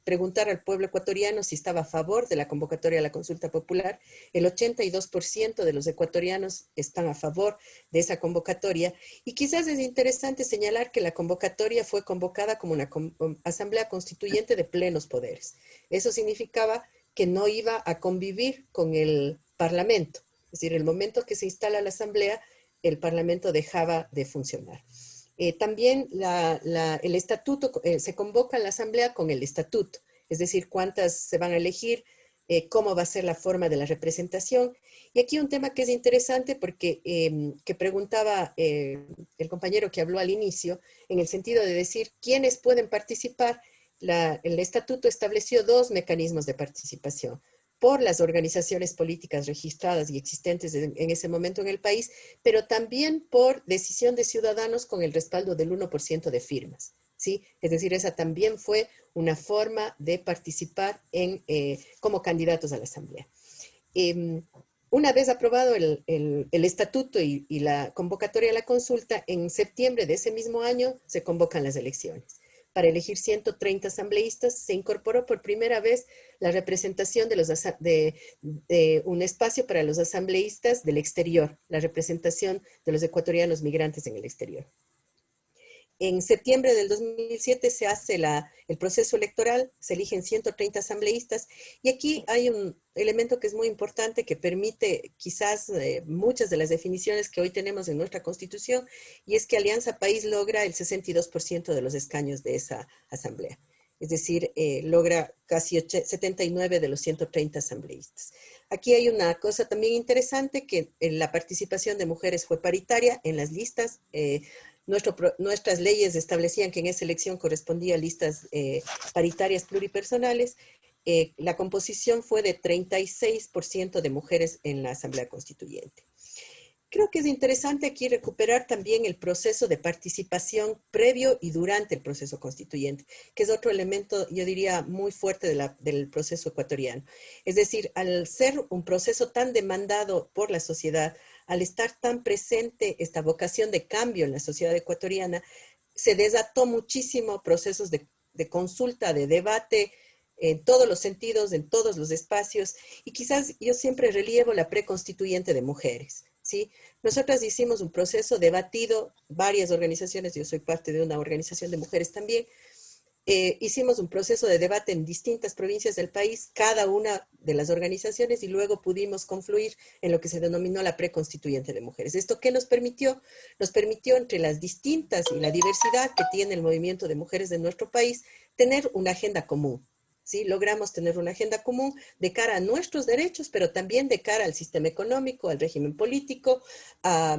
S5: preguntar al pueblo ecuatoriano si estaba a favor de la convocatoria de la consulta popular. El 82% de los ecuatorianos están a favor de esa convocatoria. Y quizás es interesante señalar que la convocatoria fue convocada como una asamblea constituyente de plenos poderes. Eso significaba que no iba a convivir con el Parlamento. Es decir, el momento que se instala la asamblea, el Parlamento dejaba de funcionar. También el estatuto, se convoca a la asamblea con el estatuto, es decir, cuántas se van a elegir, cómo va a ser la forma de la representación. Y aquí un tema que es interesante porque que preguntaba el compañero que habló al inicio, en el sentido de decir quiénes pueden participar. El estatuto estableció 2 mecanismos de participación: por las organizaciones políticas registradas y existentes en ese momento en el país, pero también por decisión de ciudadanos con el respaldo del 1% de firmas, ¿sí? Es decir, esa también fue una forma de participar como candidatos a la Asamblea. Una vez aprobado el estatuto y la convocatoria a la consulta, en septiembre de ese mismo año se convocan las elecciones. Para elegir 130 asambleístas, se incorporó por primera vez la representación de un espacio para los asambleístas del exterior, la representación de los ecuatorianos migrantes en el exterior. En septiembre del 2007 se hace el proceso electoral, se eligen 130 asambleístas, y aquí hay un elemento que es muy importante que permite quizás muchas de las definiciones que hoy tenemos en nuestra Constitución, y es que Alianza País logra el 62% de los escaños de esa asamblea. Es decir, logra casi 79 de los 130 asambleístas. Aquí hay una cosa también interesante, que la participación de mujeres fue paritaria en las listas. Nuestras leyes establecían que en esa elección correspondía a listas paritarias pluripersonales. La composición fue de 36% de mujeres en la Asamblea Constituyente. Creo que es interesante aquí recuperar también el proceso de participación previo y durante el proceso constituyente, que es otro elemento, yo diría, muy fuerte del proceso ecuatoriano. Es decir, al ser un proceso tan demandado por la sociedad, al estar tan presente esta vocación de cambio en la sociedad ecuatoriana, se desató muchísimo procesos de consulta, de debate, en todos los sentidos, en todos los espacios, y quizás yo siempre relievo la preconstituyente de mujeres, ¿sí? Nosotras hicimos un proceso debatido, varias organizaciones, yo soy parte de una organización de mujeres también, hicimos un proceso de debate en distintas provincias del país, cada una de las organizaciones, y luego pudimos confluir en lo que se denominó la preconstituyente de mujeres. ¿Esto qué nos permitió? Nos permitió, entre las distintas y la diversidad que tiene el movimiento de mujeres de nuestro país, tener una agenda común. ¿Sí? Logramos tener una agenda común de cara a nuestros derechos, pero también de cara al sistema económico, al régimen político, a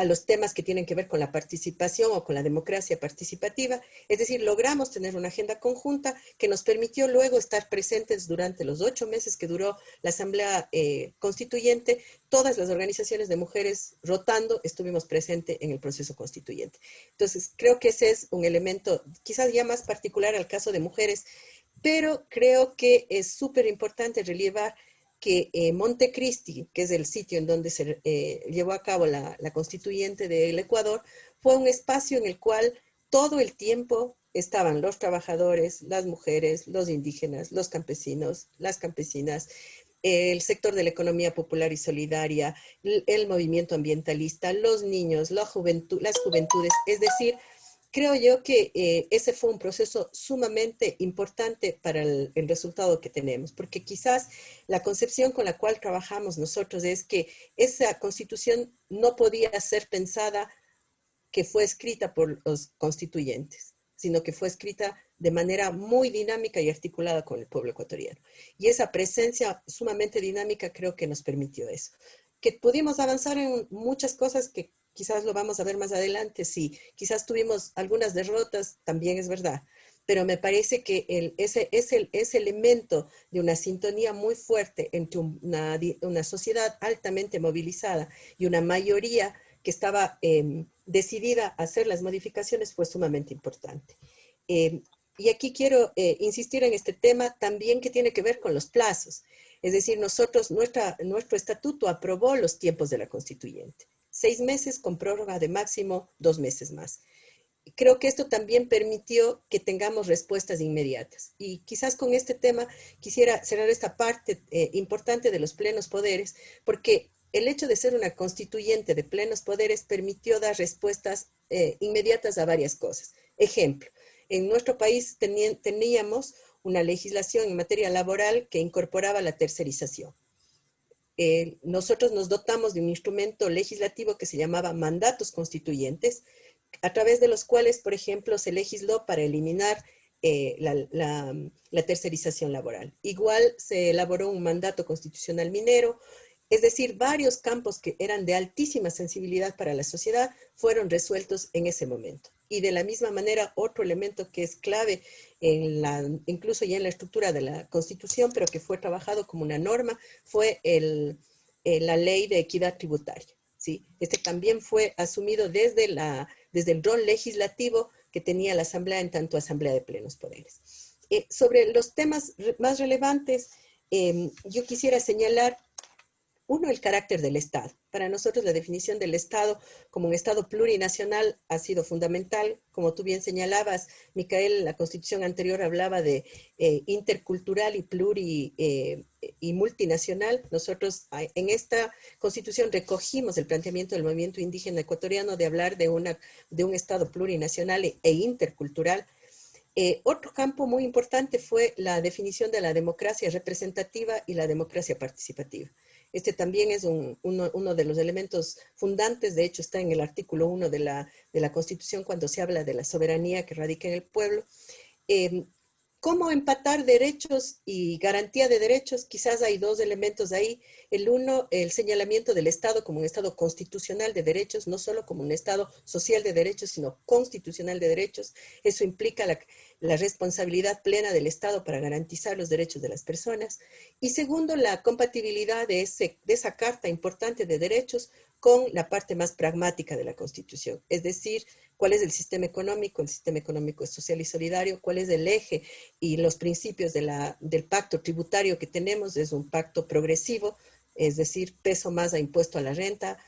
S5: los temas que tienen que ver con la participación o con la democracia participativa. Es decir, logramos tener una agenda conjunta que nos permitió luego estar presentes durante los 8 meses que duró la Asamblea Constituyente. Todas las organizaciones de mujeres rotando estuvimos presentes en el proceso constituyente. Entonces, creo que ese es un elemento quizás ya más particular al caso de mujeres, pero creo que es súper importante relevar que Montecristi, que es el sitio en donde se llevó a cabo la constituyente del Ecuador, fue un espacio en el cual todo el tiempo estaban los trabajadores, las mujeres, los indígenas, los campesinos, las campesinas, el sector de la economía popular y solidaria, el movimiento ambientalista, los niños, las juventudes, es decir, creo yo que ese fue un proceso sumamente importante para el resultado que tenemos, porque quizás la concepción con la cual trabajamos nosotros es que esa constitución no podía ser pensada que fue escrita por los constituyentes, sino que fue escrita de manera muy dinámica y articulada con el pueblo ecuatoriano. Y esa presencia sumamente dinámica creo que nos permitió eso. Que pudimos avanzar en muchas cosas que quizás lo vamos a ver más adelante, sí, quizás tuvimos algunas derrotas, también es verdad, pero me parece que ese elemento de una sintonía muy fuerte entre una sociedad altamente movilizada y una mayoría que estaba decidida a hacer las modificaciones fue sumamente importante. Y aquí quiero insistir en este tema también que tiene que ver con los plazos. Es decir, nuestro estatuto aprobó los tiempos de la constituyente. 6 meses con prórroga de máximo 2 meses más. Creo que esto también permitió que tengamos respuestas inmediatas. Y quizás con este tema quisiera cerrar esta parte importante de los plenos poderes, porque el hecho de ser una constituyente de plenos poderes permitió dar respuestas inmediatas a varias cosas. Ejemplo, en nuestro país teníamos una legislación en materia laboral que incorporaba la tercerización. Nosotros nos dotamos de un instrumento legislativo que se llamaba mandatos constituyentes, a través de los cuales, por ejemplo, se legisló para eliminar la tercerización laboral. Igual se elaboró un mandato constitucional minero, es decir, varios campos que eran de altísima sensibilidad para la sociedad fueron resueltos en ese momento. Y de la misma manera, otro elemento que es clave, incluso ya en la estructura de la Constitución, pero que fue trabajado como una norma, fue la ley de equidad tributaria. ¿Sí? Este también fue asumido desde el rol legislativo que tenía la Asamblea en tanto Asamblea de Plenos Poderes. Sobre los temas más relevantes, yo quisiera señalar Uno, el carácter del Estado. Para nosotros la definición del Estado como un Estado plurinacional ha sido fundamental. Como tú bien señalabas, Micael, la Constitución anterior hablaba de intercultural y multinacional. Nosotros en esta Constitución recogimos el planteamiento del movimiento indígena ecuatoriano de hablar de un Estado plurinacional e intercultural. Otro campo muy importante fue la definición de la democracia representativa y la democracia participativa. Este también es uno de los elementos fundantes, de hecho está en el artículo 1 de la Constitución cuando se habla de la soberanía que radica en el pueblo. ¿Cómo empatar derechos y garantía de derechos? Quizás hay dos elementos ahí. El uno, el señalamiento del Estado como un Estado constitucional de derechos, no solo como un Estado social de derechos, sino constitucional de derechos. Eso implica la responsabilidad plena del Estado para garantizar los derechos de las personas. Y segundo, la compatibilidad de esa carta importante de derechos con la parte más pragmática de la Constitución, es decir, cuál es el sistema económico es social y solidario, cuál es el eje y los principios del pacto tributario que tenemos, es un pacto progresivo, es decir, peso más a impuesto a la renta,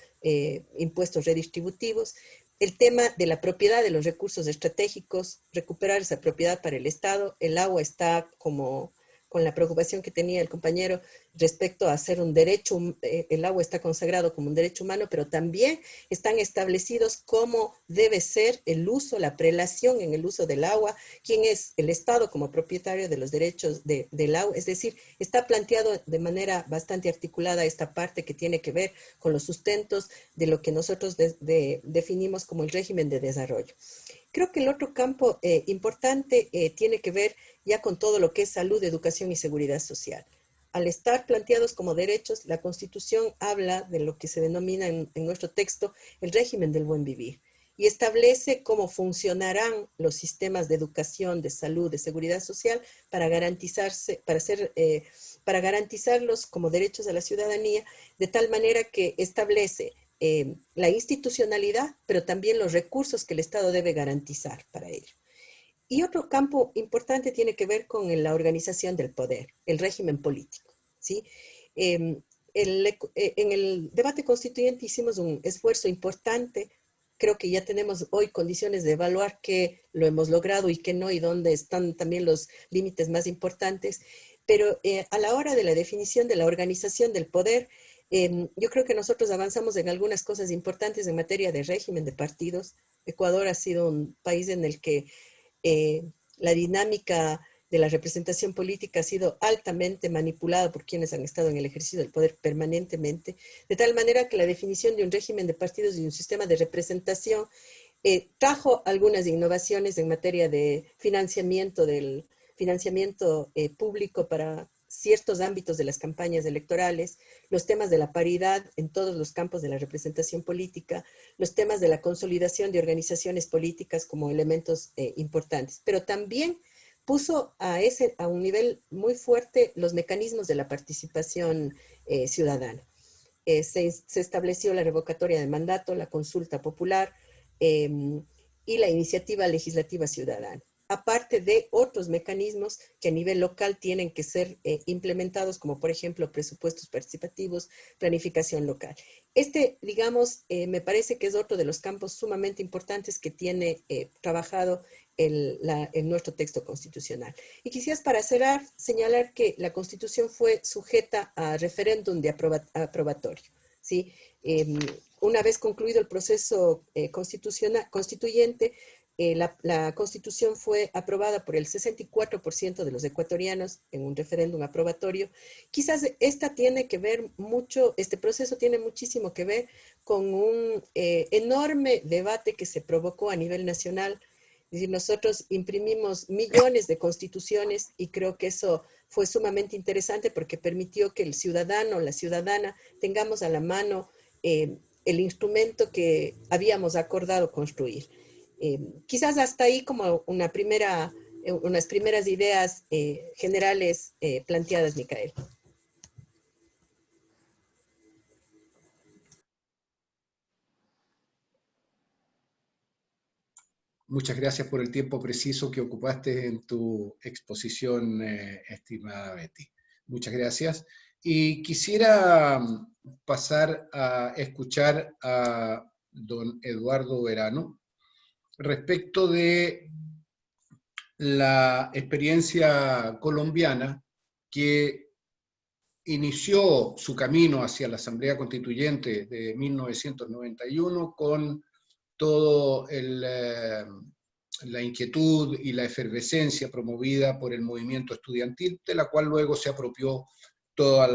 S5: impuestos redistributivos, el tema de la propiedad de los recursos estratégicos, recuperar esa propiedad para el Estado, el agua está como con la preocupación que tenía el compañero respecto a ser un derecho, el agua está consagrado como un derecho humano, pero también están establecidos cómo debe ser el uso, la prelación en el uso del agua, quién es el Estado como propietario de los derechos del agua, es decir, está planteado de manera bastante articulada esta parte que tiene que ver con los sustentos de lo que nosotros definimos como el régimen de desarrollo. Creo que el otro campo importante tiene que ver ya con todo lo que es salud, educación y seguridad social. Al estar planteados como derechos, la Constitución habla de lo que se denomina en nuestro texto el régimen del buen vivir y establece cómo funcionarán los sistemas de educación, de salud, de seguridad social para garantizarlos como derechos a la ciudadanía, de tal manera que establece la institucionalidad, pero también los recursos que el Estado debe garantizar para ello. Y otro campo importante tiene que ver con la organización del poder, el régimen político, ¿sí? En el debate constituyente hicimos un esfuerzo importante. Creo que ya tenemos hoy condiciones de evaluar qué lo hemos logrado y qué no, y dónde están también los límites más importantes. Pero a la hora de la definición de la organización del poder, yo creo que nosotros avanzamos en algunas cosas importantes en materia de régimen de partidos. Ecuador ha sido un país en el que la dinámica de la representación política ha sido altamente manipulada por quienes han estado en el ejercicio del poder permanentemente, de tal manera que la definición de un régimen de partidos y un sistema de representación trajo algunas innovaciones en materia de financiamiento público para ciertos ámbitos de las campañas electorales, los temas de la paridad en todos los campos de la representación política, los temas de la consolidación de organizaciones políticas como elementos importantes, pero también puso a un nivel muy fuerte los mecanismos de la participación ciudadana. Se estableció la revocatoria de mandato, la consulta popular y la iniciativa legislativa ciudadana, aparte de otros mecanismos que a nivel local tienen que ser implementados, como por ejemplo presupuestos participativos, planificación local. Digamos, me parece que es otro de los campos sumamente importantes que tiene trabajado en nuestro texto constitucional. Y quizás para cerrar, señalar que la Constitución fue sujeta a referéndum de aprobatorio, ¿sí? Una vez concluido el proceso constituyente, la Constitución fue aprobada por el 64% de los ecuatorianos en un referéndum aprobatorio. Quizás este proceso tiene muchísimo que ver con un enorme debate que se provocó a nivel nacional. Es decir, nosotros imprimimos millones de constituciones y creo que eso fue sumamente interesante porque permitió que el ciudadano, la ciudadana, tengamos a la mano el instrumento que habíamos acordado construir. Quizás hasta ahí como unas primeras ideas generales planteadas, Micael.
S1: Muchas gracias por el tiempo preciso que ocupaste en tu exposición, estimada Betty. Muchas gracias. Y quisiera pasar a escuchar a don Eduardo Verano respecto de la experiencia colombiana que inició su camino hacia la Asamblea Constituyente de 1991 con todo la inquietud y la efervescencia promovida por el movimiento estudiantil, de la cual luego se apropió todas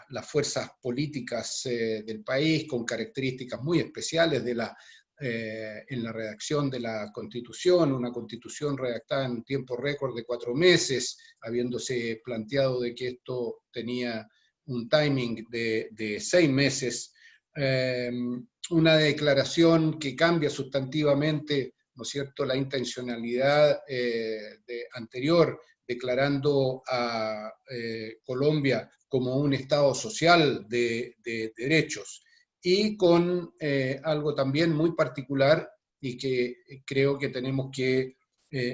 S1: las fuerzas políticas del país, con características muy especiales en la redacción de la Constitución, una Constitución redactada en tiempo récord de 4 meses, habiéndose planteado de que esto tenía un timing de 6 meses, una declaración que cambia sustantivamente, ¿no es cierto?, la intencionalidad anterior, declarando a Colombia como un Estado social de derechos, y con algo también muy particular y que creo que tenemos que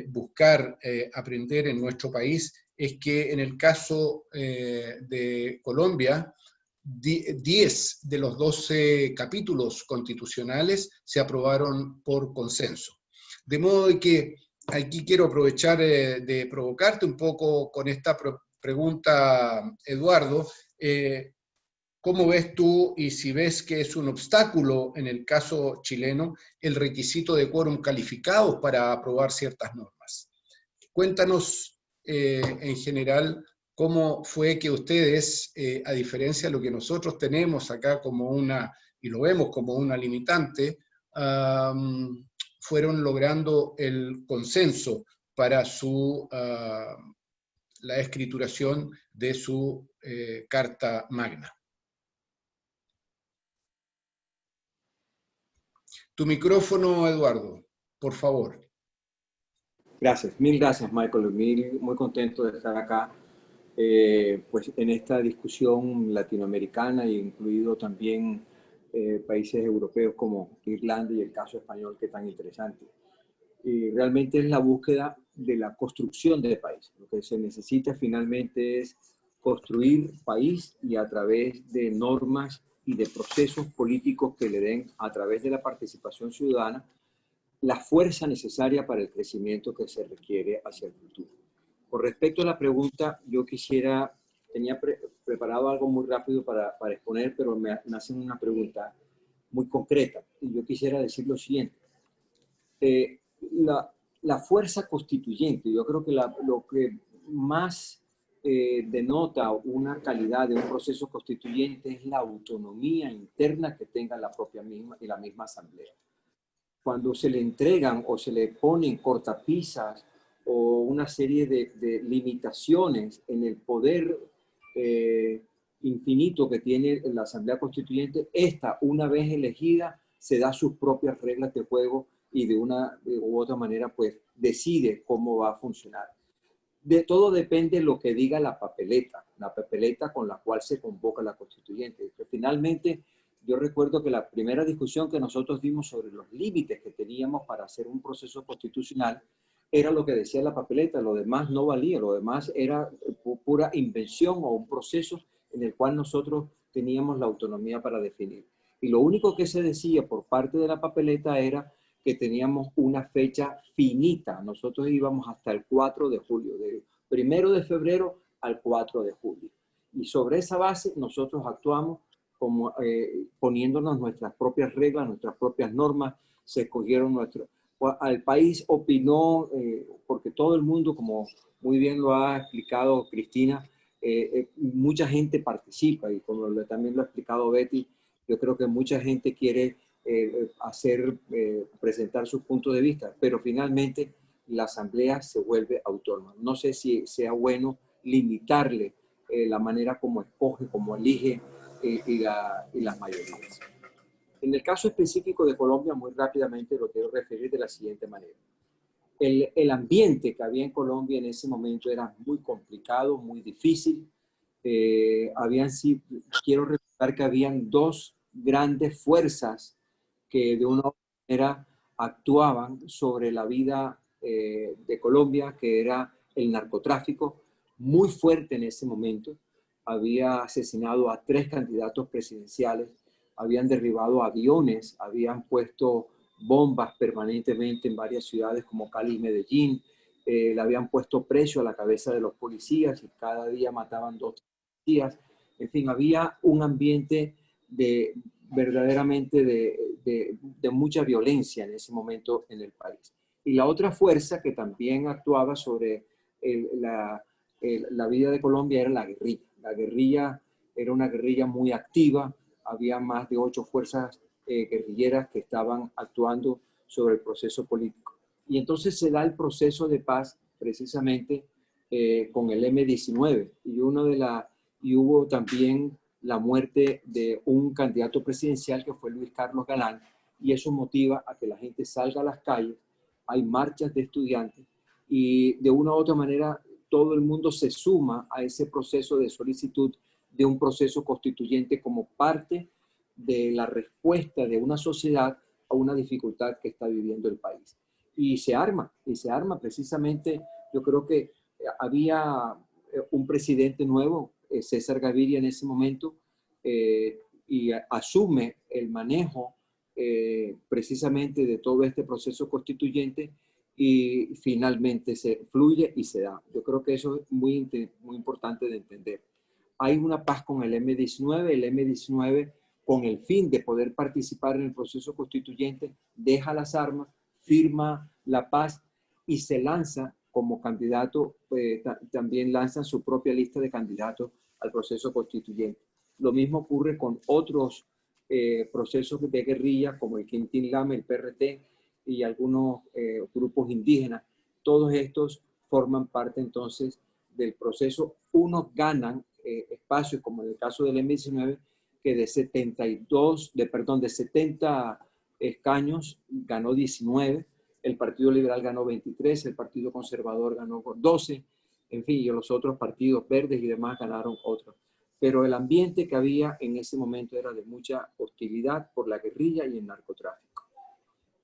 S1: buscar aprender en nuestro país, es que en el caso de Colombia, 10 de los 12 capítulos constitucionales se aprobaron por consenso. De modo que aquí quiero aprovechar de provocarte un poco con esta pregunta, Eduardo. ¿Cómo ves tú, y si ves que es un obstáculo en el caso chileno, el requisito de quórum calificado para aprobar ciertas normas? Cuéntanos en general cómo fue que ustedes, a diferencia de lo que nosotros tenemos acá como una, y lo vemos como una limitante, fueron logrando el consenso para la escrituración de su Carta Magna. Tu micrófono, Eduardo, por favor.
S2: Gracias, mil gracias, Michael. Muy contento de estar acá, pues en esta discusión latinoamericana, e incluido también países europeos como Irlanda y el caso español, que es tan interesante. Y realmente es la búsqueda de la construcción del país. Lo que se necesita finalmente es construir país, y a través de normas y de procesos políticos que le den, a través de la participación ciudadana, la fuerza necesaria para el crecimiento que se requiere hacia el futuro. Con respecto a la pregunta, yo tenía preparado algo muy rápido para exponer, pero me hacen una pregunta muy concreta, y yo quisiera decir lo siguiente. La fuerza constituyente, yo creo que lo que más denota una calidad de un proceso constituyente es la autonomía interna que tenga la misma asamblea. Cuando se le entregan o se le ponen cortapisas o una serie de limitaciones en el poder infinito que tiene la Asamblea Constituyente, esta, una vez elegida, se da sus propias reglas de juego y de una u otra manera pues decide cómo va a funcionar. De todo depende lo que diga la papeleta con la cual se convoca la constituyente. Pero finalmente, yo recuerdo que la primera discusión que nosotros dimos sobre los límites que teníamos para hacer un proceso constitucional era lo que decía la papeleta, lo demás no valía, lo demás era pura invención o un proceso en el cual nosotros teníamos la autonomía para definir. Y lo único que se decía por parte de la papeleta era que teníamos una fecha finita. Nosotros íbamos hasta el 4 de julio, del 1 de febrero al 4 de julio. Y sobre esa base nosotros actuamos como poniéndonos nuestras propias reglas, nuestras propias normas. Se escogieron al país opinó, porque todo el mundo, como muy bien lo ha explicado Cristina, mucha gente participa, y como también lo ha explicado Betty, yo creo que mucha gente quiere presentar sus puntos de vista, pero finalmente la asamblea se vuelve autónoma. No sé si sea bueno limitarle la manera como escoge, como elige y las mayorías. En el caso específico de Colombia, muy rápidamente lo quiero referir de la siguiente manera. El ambiente que había en Colombia en ese momento era muy complicado, muy difícil. Quiero recordar que habían dos grandes fuerzas que de una manera actuaban sobre la vida de Colombia, que era el narcotráfico, muy fuerte en ese momento, había asesinado a 3 candidatos presidenciales, habían derribado aviones, habían puesto bombas permanentemente en varias ciudades como Cali y Medellín, le habían puesto precio a la cabeza de los policías y cada día mataban 2 policías. En fin, había un ambiente verdaderamente de mucha violencia en ese momento en el país. Y la otra fuerza que también actuaba sobre la vida de Colombia era la guerrilla. La guerrilla era una guerrilla muy activa, había más de 8 fuerzas guerrilleras que estaban actuando sobre el proceso político. Y entonces se da el proceso de paz precisamente con el M-19 y hubo también la muerte de un candidato presidencial que fue Luis Carlos Galán, y eso motiva a que la gente salga a las calles, hay marchas de estudiantes y de una u otra manera todo el mundo se suma a ese proceso de solicitud de un proceso constituyente como parte de la respuesta de una sociedad a una dificultad que está viviendo el país. Y se arma precisamente, yo creo que había un presidente nuevo, César Gaviria en ese momento, y asume el manejo precisamente de todo este proceso constituyente y finalmente se fluye y se da. Yo creo que eso es muy importante de entender. Hay una paz con el M-19 con el fin de poder participar en el proceso constituyente, deja las armas, firma la paz y se lanza como candidato, también lanza su propia lista de candidatos al proceso constituyente. Lo mismo ocurre con otros procesos de guerrilla como el Quintín Lame, el PRT y algunos grupos indígenas. Todos estos forman parte entonces del proceso. Unos ganan espacios, como en el caso del M-19, que de 70 escaños ganó 19, el Partido Liberal ganó 23, el Partido Conservador ganó 12, en fin, y los otros partidos verdes y demás ganaron otros. Pero el ambiente que había en ese momento era de mucha hostilidad por la guerrilla y el narcotráfico.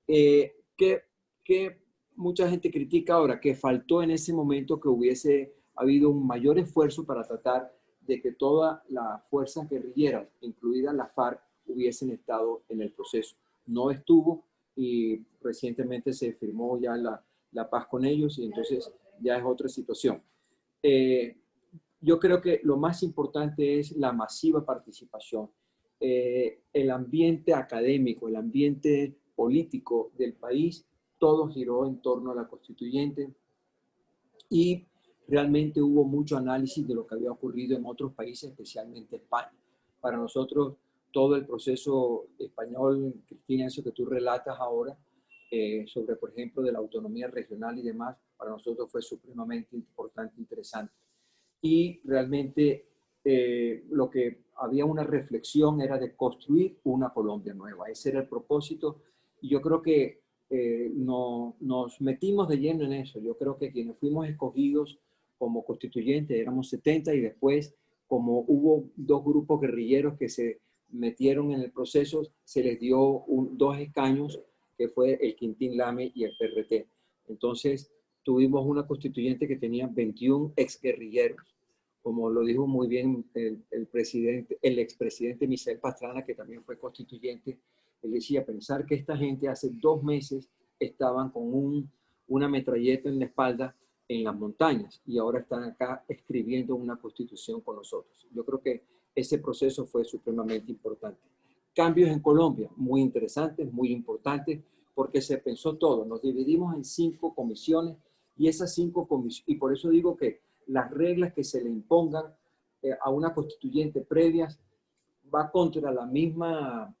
S2: Que mucha gente critica ahora, que faltó en ese momento que hubiese habido un mayor esfuerzo para tratar de que todas las fuerzas guerrilleras, incluidas la FARC, hubiesen estado en el proceso. No estuvo y recientemente se firmó ya la paz con ellos y entonces ya es otra situación. Yo creo que lo más importante es la masiva participación. El ambiente académico, el ambiente político del país, todo giró en torno a la constituyente y realmente hubo mucho análisis de lo que había ocurrido en otros países, especialmente España. Para nosotros, todo el proceso español, Cristina, eso que tú relatas ahora, sobre, por ejemplo, de la autonomía regional y demás, para nosotros fue supremamente importante, interesante. Y realmente lo que había una reflexión era de construir una Colombia nueva. Ese era el propósito. Y yo creo que nos metimos de lleno en eso. Yo creo que quienes fuimos escogidos como constituyentes éramos 70 y después, como hubo 2 grupos guerrilleros que se metieron en el proceso, se les dio 2 escaños, que fue el Quintín Lame y el PRT. Entonces, tuvimos una constituyente que tenía 21 exguerrilleros. Como lo dijo muy bien el expresidente Michel Pastrana, que también fue constituyente, él decía, pensar que esta gente hace 2 meses estaban con una metralleta en la espalda en las montañas y ahora están acá escribiendo una constitución con nosotros. Yo creo que ese proceso fue supremamente importante. Cambios en Colombia, muy interesantes, muy importantes, porque se pensó todo. Nos dividimos en 5 comisiones y esas 5 comisiones, y por eso digo que las reglas que se le impongan a una constituyente previas va contra la misma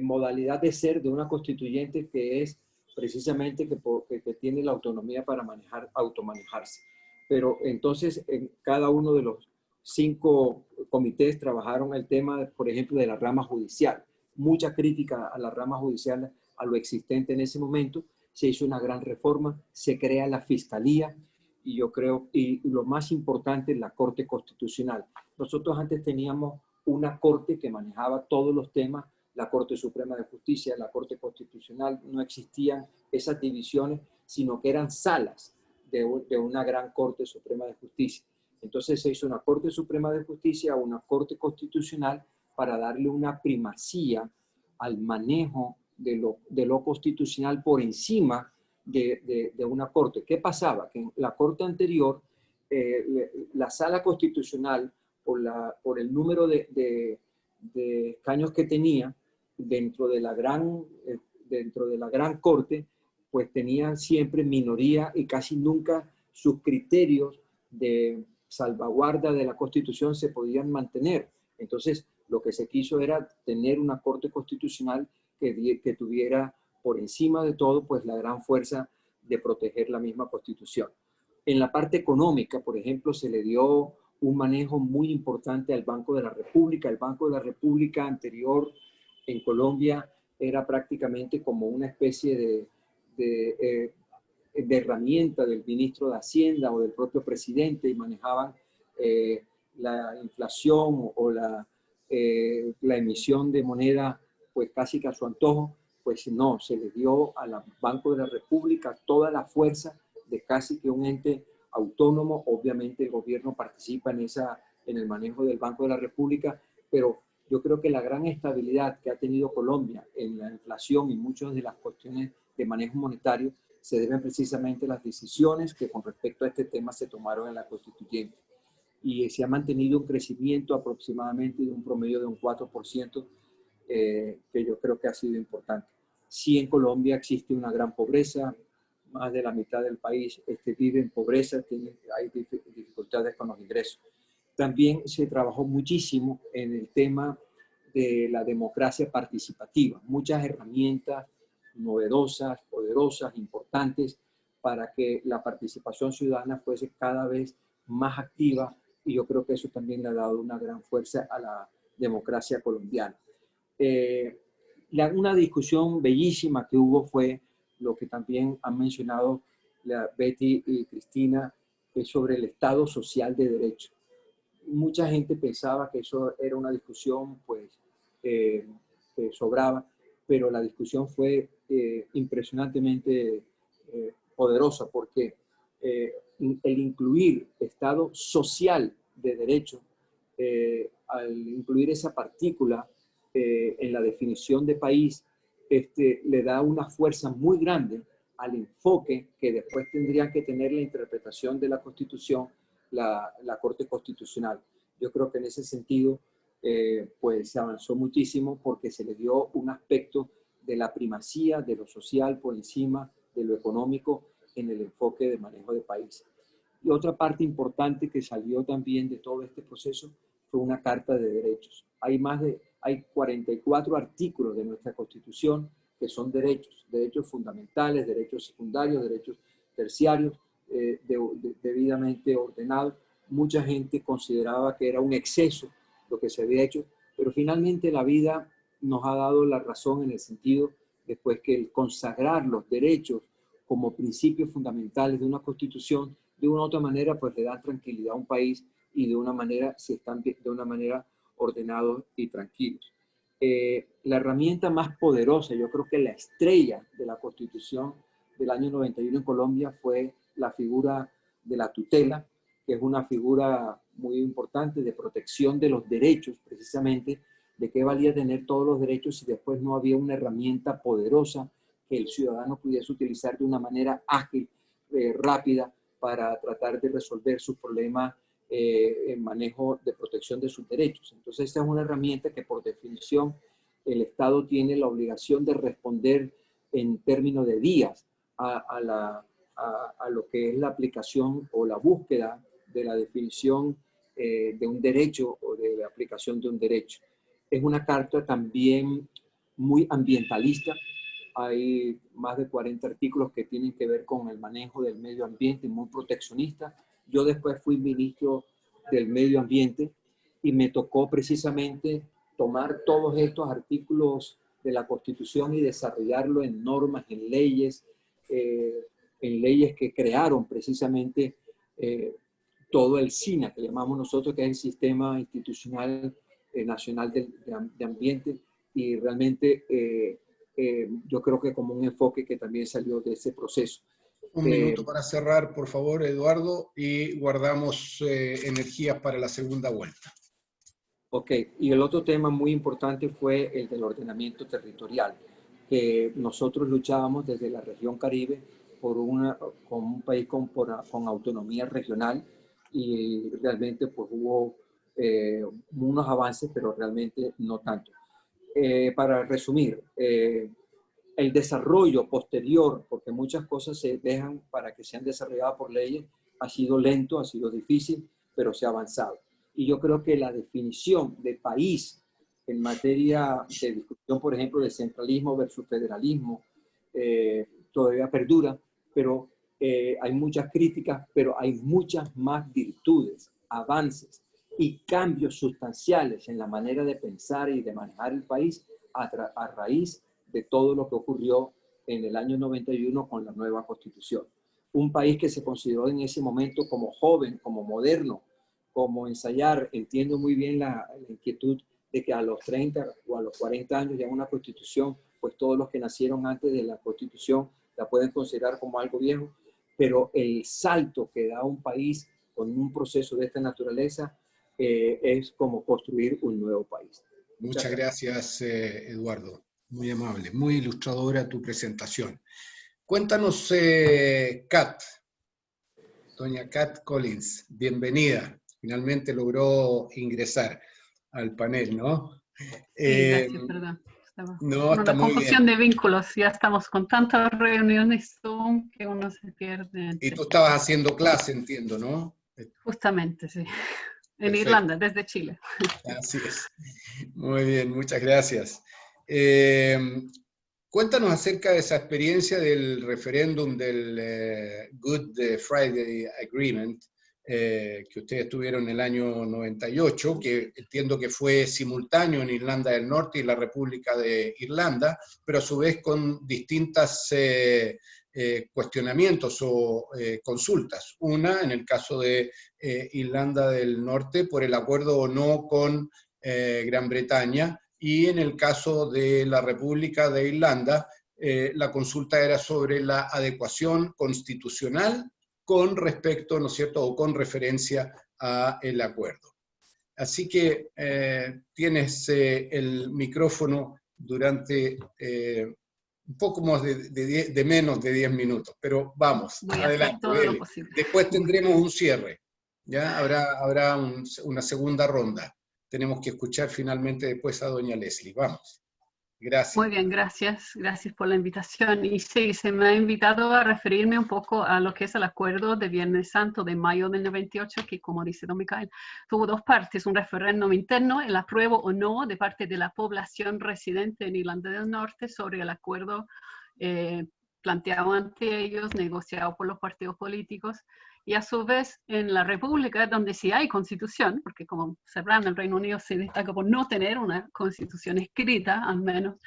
S2: modalidad de ser de una constituyente que es precisamente que tiene la autonomía para automanejarse. Pero entonces en cada uno de los 5 comités trabajaron el tema, por ejemplo, de la rama judicial. Mucha crítica a la rama judicial, a lo existente en ese momento. Se hizo una gran reforma, se crea la fiscalía y yo creo, y lo más importante, la Corte Constitucional. Nosotros antes teníamos una corte que manejaba todos los temas, la Corte Suprema de Justicia, la Corte Constitucional, no existían esas divisiones, sino que eran salas de una gran Corte Suprema de Justicia. Entonces se hizo una Corte Suprema de Justicia, una Corte Constitucional, para darle una primacía al manejo de lo constitucional por encima de una Corte. ¿Qué pasaba? Que en la Corte anterior, la Sala Constitucional, por el número de escaños que tenía dentro de la gran Corte, pues tenían siempre minoría y casi nunca sus criterios de salvaguarda de la Constitución se podían mantener. Entonces, lo que se quiso era tener una Corte Constitucional que tuviera por encima de todo, pues, la gran fuerza de proteger la misma Constitución. En la parte económica, por ejemplo, se le dio un manejo muy importante al Banco de la República. El Banco de la República anterior en Colombia era prácticamente como una especie de herramienta del ministro de Hacienda o del propio presidente, y manejaban la inflación o la emisión de moneda pues casi que a su antojo. Pues no, se le dio al Banco de la República toda la fuerza de casi que un ente autónomo. Obviamente el gobierno participa en el manejo del Banco de la República, pero yo creo que la gran estabilidad que ha tenido Colombia en la inflación y muchas de las cuestiones de manejo monetario se deben precisamente a las decisiones que con respecto a este tema se tomaron en la Constituyente. Y se ha mantenido un crecimiento aproximadamente de un promedio de un 4%, que yo creo que ha sido importante. Sí, en Colombia existe una gran pobreza, más de la mitad del país vive en pobreza, hay dificultades con los ingresos. También se trabajó muchísimo en el tema de la democracia participativa, muchas herramientas novedosas, poderosas, importantes, para que la participación ciudadana fuese cada vez más activa, y yo creo que eso también le ha dado una gran fuerza a la democracia colombiana. Una discusión bellísima que hubo fue lo que también han mencionado Betty y Cristina, sobre el Estado social de derecho. Mucha gente pensaba que eso era una discusión pues, que sobraba, pero la discusión fue impresionantemente poderosa, porque el incluir Estado social de derecho, al incluir esa partícula en la definición de país, le da una fuerza muy grande al enfoque que después tendría que tener la interpretación de la Constitución, la Corte Constitucional. Yo creo que en ese sentido pues se avanzó muchísimo, porque se le dio un aspecto de la primacía de lo social por encima de lo económico en el enfoque de manejo de país. Y otra parte importante que salió también de todo este proceso fue una Carta de Derechos. Hay 44 artículos de nuestra Constitución que son derechos fundamentales, derechos secundarios, derechos terciarios, debidamente ordenados. Mucha gente consideraba que era un exceso lo que se había hecho, pero finalmente la vida nos ha dado la razón, en el sentido después que el consagrar los derechos como principios fundamentales de una Constitución, de una u otra manera, pues le da tranquilidad a un país, y de una manera se están de una manera ordenados y tranquilos. La herramienta más poderosa, yo creo que la estrella de la Constitución del año 91 en Colombia, fue la figura de la tutela, que es una figura muy importante de protección de los derechos, precisamente. ¿De qué valía tener todos los derechos si después no había una herramienta poderosa que el ciudadano pudiese utilizar de una manera ágil, rápida, para tratar de resolver sus problemas en manejo de protección de sus derechos? Entonces, esta es una herramienta que, por definición, el Estado tiene la obligación de responder en términos de días a lo que es la aplicación o la búsqueda de la definición de un derecho, o de la aplicación de un derecho. Es una carta también muy ambientalista. Hay más de 40 artículos que tienen que ver con el manejo del medio ambiente, muy proteccionista. Yo después fui ministro del Medio Ambiente, y me tocó precisamente tomar todos estos artículos de la Constitución y desarrollarlo en normas, en leyes que crearon precisamente todo el SINA, que llamamos nosotros, que es el Sistema Institucional Nacional de Ambiente. Y realmente yo creo que como un enfoque que también salió de ese proceso.
S1: Un minuto para cerrar, por favor, Eduardo, y guardamos energías para la segunda vuelta.
S2: Ok, y el otro tema muy importante fue el del ordenamiento territorial, que nosotros luchábamos desde la región Caribe con un país con autonomía regional, y realmente pues hubo unos avances, pero realmente no tanto. Para resumir, el desarrollo posterior, porque muchas cosas se dejan para que sean desarrolladas por leyes, ha sido lento, ha sido difícil, pero se ha avanzado. Y yo creo que la definición de país en materia de discusión, por ejemplo, de centralismo versus federalismo, todavía perdura, pero hay muchas críticas, pero hay muchas más virtudes, avances y cambios sustanciales en la manera de pensar y de manejar el país a raíz de todo lo que ocurrió en el año 91 con la nueva Constitución. Un país que se consideró en ese momento como joven, como moderno, como ensayar. Entiendo muy bien la inquietud de que a los 30 o a los 40 años ya una Constitución, pues todos los que nacieron antes de la Constitución la pueden considerar como algo viejo, pero el salto que da un país con un proceso de esta naturaleza es como construir un nuevo país.
S1: Muchas gracias, Eduardo. Muy amable, muy ilustradora tu presentación. Cuéntanos, Kat, doña Kat Collins, bienvenida. Finalmente logró ingresar al panel, ¿no?
S6: Sí, gracias, perdón. Estaba
S1: No,
S6: con
S1: está
S6: una
S1: muy
S6: confusión
S1: bien.
S6: de vínculos. Ya estamos con tantas reuniones Zoom que uno se pierde.
S1: Y tú estabas haciendo clase, entiendo, ¿no?
S6: Justamente, sí. En
S1: Perfecto.
S6: Irlanda, desde Chile.
S1: Así es. Muy bien, muchas gracias. Cuéntanos acerca de esa experiencia del referéndum del Good Friday Agreement que ustedes tuvieron en el año 98, que entiendo que fue simultáneo en Irlanda del Norte y la República de Irlanda, pero a su vez con distintas cuestionamientos o consultas. Una, en el caso de Irlanda del Norte, por el acuerdo o no con Gran Bretaña, y en el caso de la República de Irlanda, la consulta era sobre la adecuación constitucional con respecto, ¿no es cierto?, o con referencia a el acuerdo. Así que tienes el micrófono durante un poco más de menos de 10 minutos, pero vamos,
S6: Voy a hacer
S1: adelante.
S6: todo lo posible.
S1: Después tendremos un cierre, ¿ya? Habrá una segunda ronda. Tenemos que escuchar finalmente después a doña Leslie. Vamos. Gracias.
S6: Muy bien, gracias. Gracias por la invitación. Y sí, se me ha invitado a referirme un poco a lo que es el acuerdo de Viernes Santo de mayo del 98, que, como dice don Micael, tuvo dos partes: un referéndum interno, el apruebo o no de parte de la población residente en Irlanda del Norte sobre el acuerdo planteado ante ellos, negociado por los partidos políticos, y a su vez en la República, donde sí hay constitución, porque como sabrán, el Reino Unido se destaca por no tener una constitución escrita, al menos,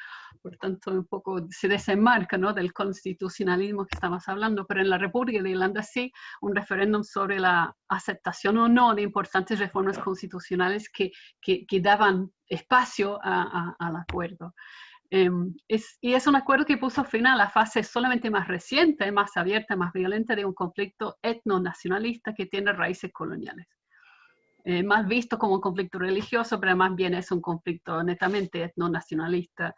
S6: por tanto un poco se desenmarca, ¿no?, del constitucionalismo que estamos hablando, pero en la República de Irlanda sí, un referéndum sobre la aceptación o no de importantes reformas constitucionales que daban espacio al acuerdo. Y es un acuerdo que puso fin a la fase solamente más reciente, más abierta, más violenta de un conflicto etnonacionalista que tiene raíces coloniales. Más visto como un conflicto religioso, pero más bien es un conflicto netamente etnonacionalista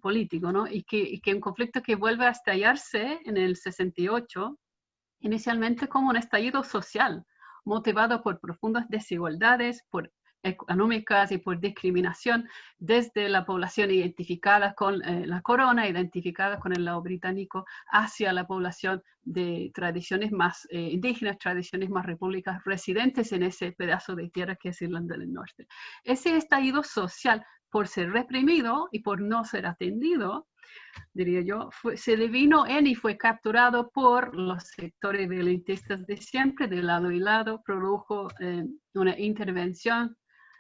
S6: político, ¿no? Y que un conflicto que vuelve a estallarse en el 68, inicialmente como un estallido social, motivado por profundas desigualdades, por económicas y por discriminación desde la población identificada con la corona, identificada con el lado británico, hacia la población de tradiciones más indígenas, tradiciones más repúblicas, residentes en ese pedazo de tierra que es Irlanda del Norte. Ese estallido social, por ser reprimido y por no ser atendido, diría yo, se devino en y fue capturado por los sectores violentistas de siempre, de lado y lado, produjo una intervención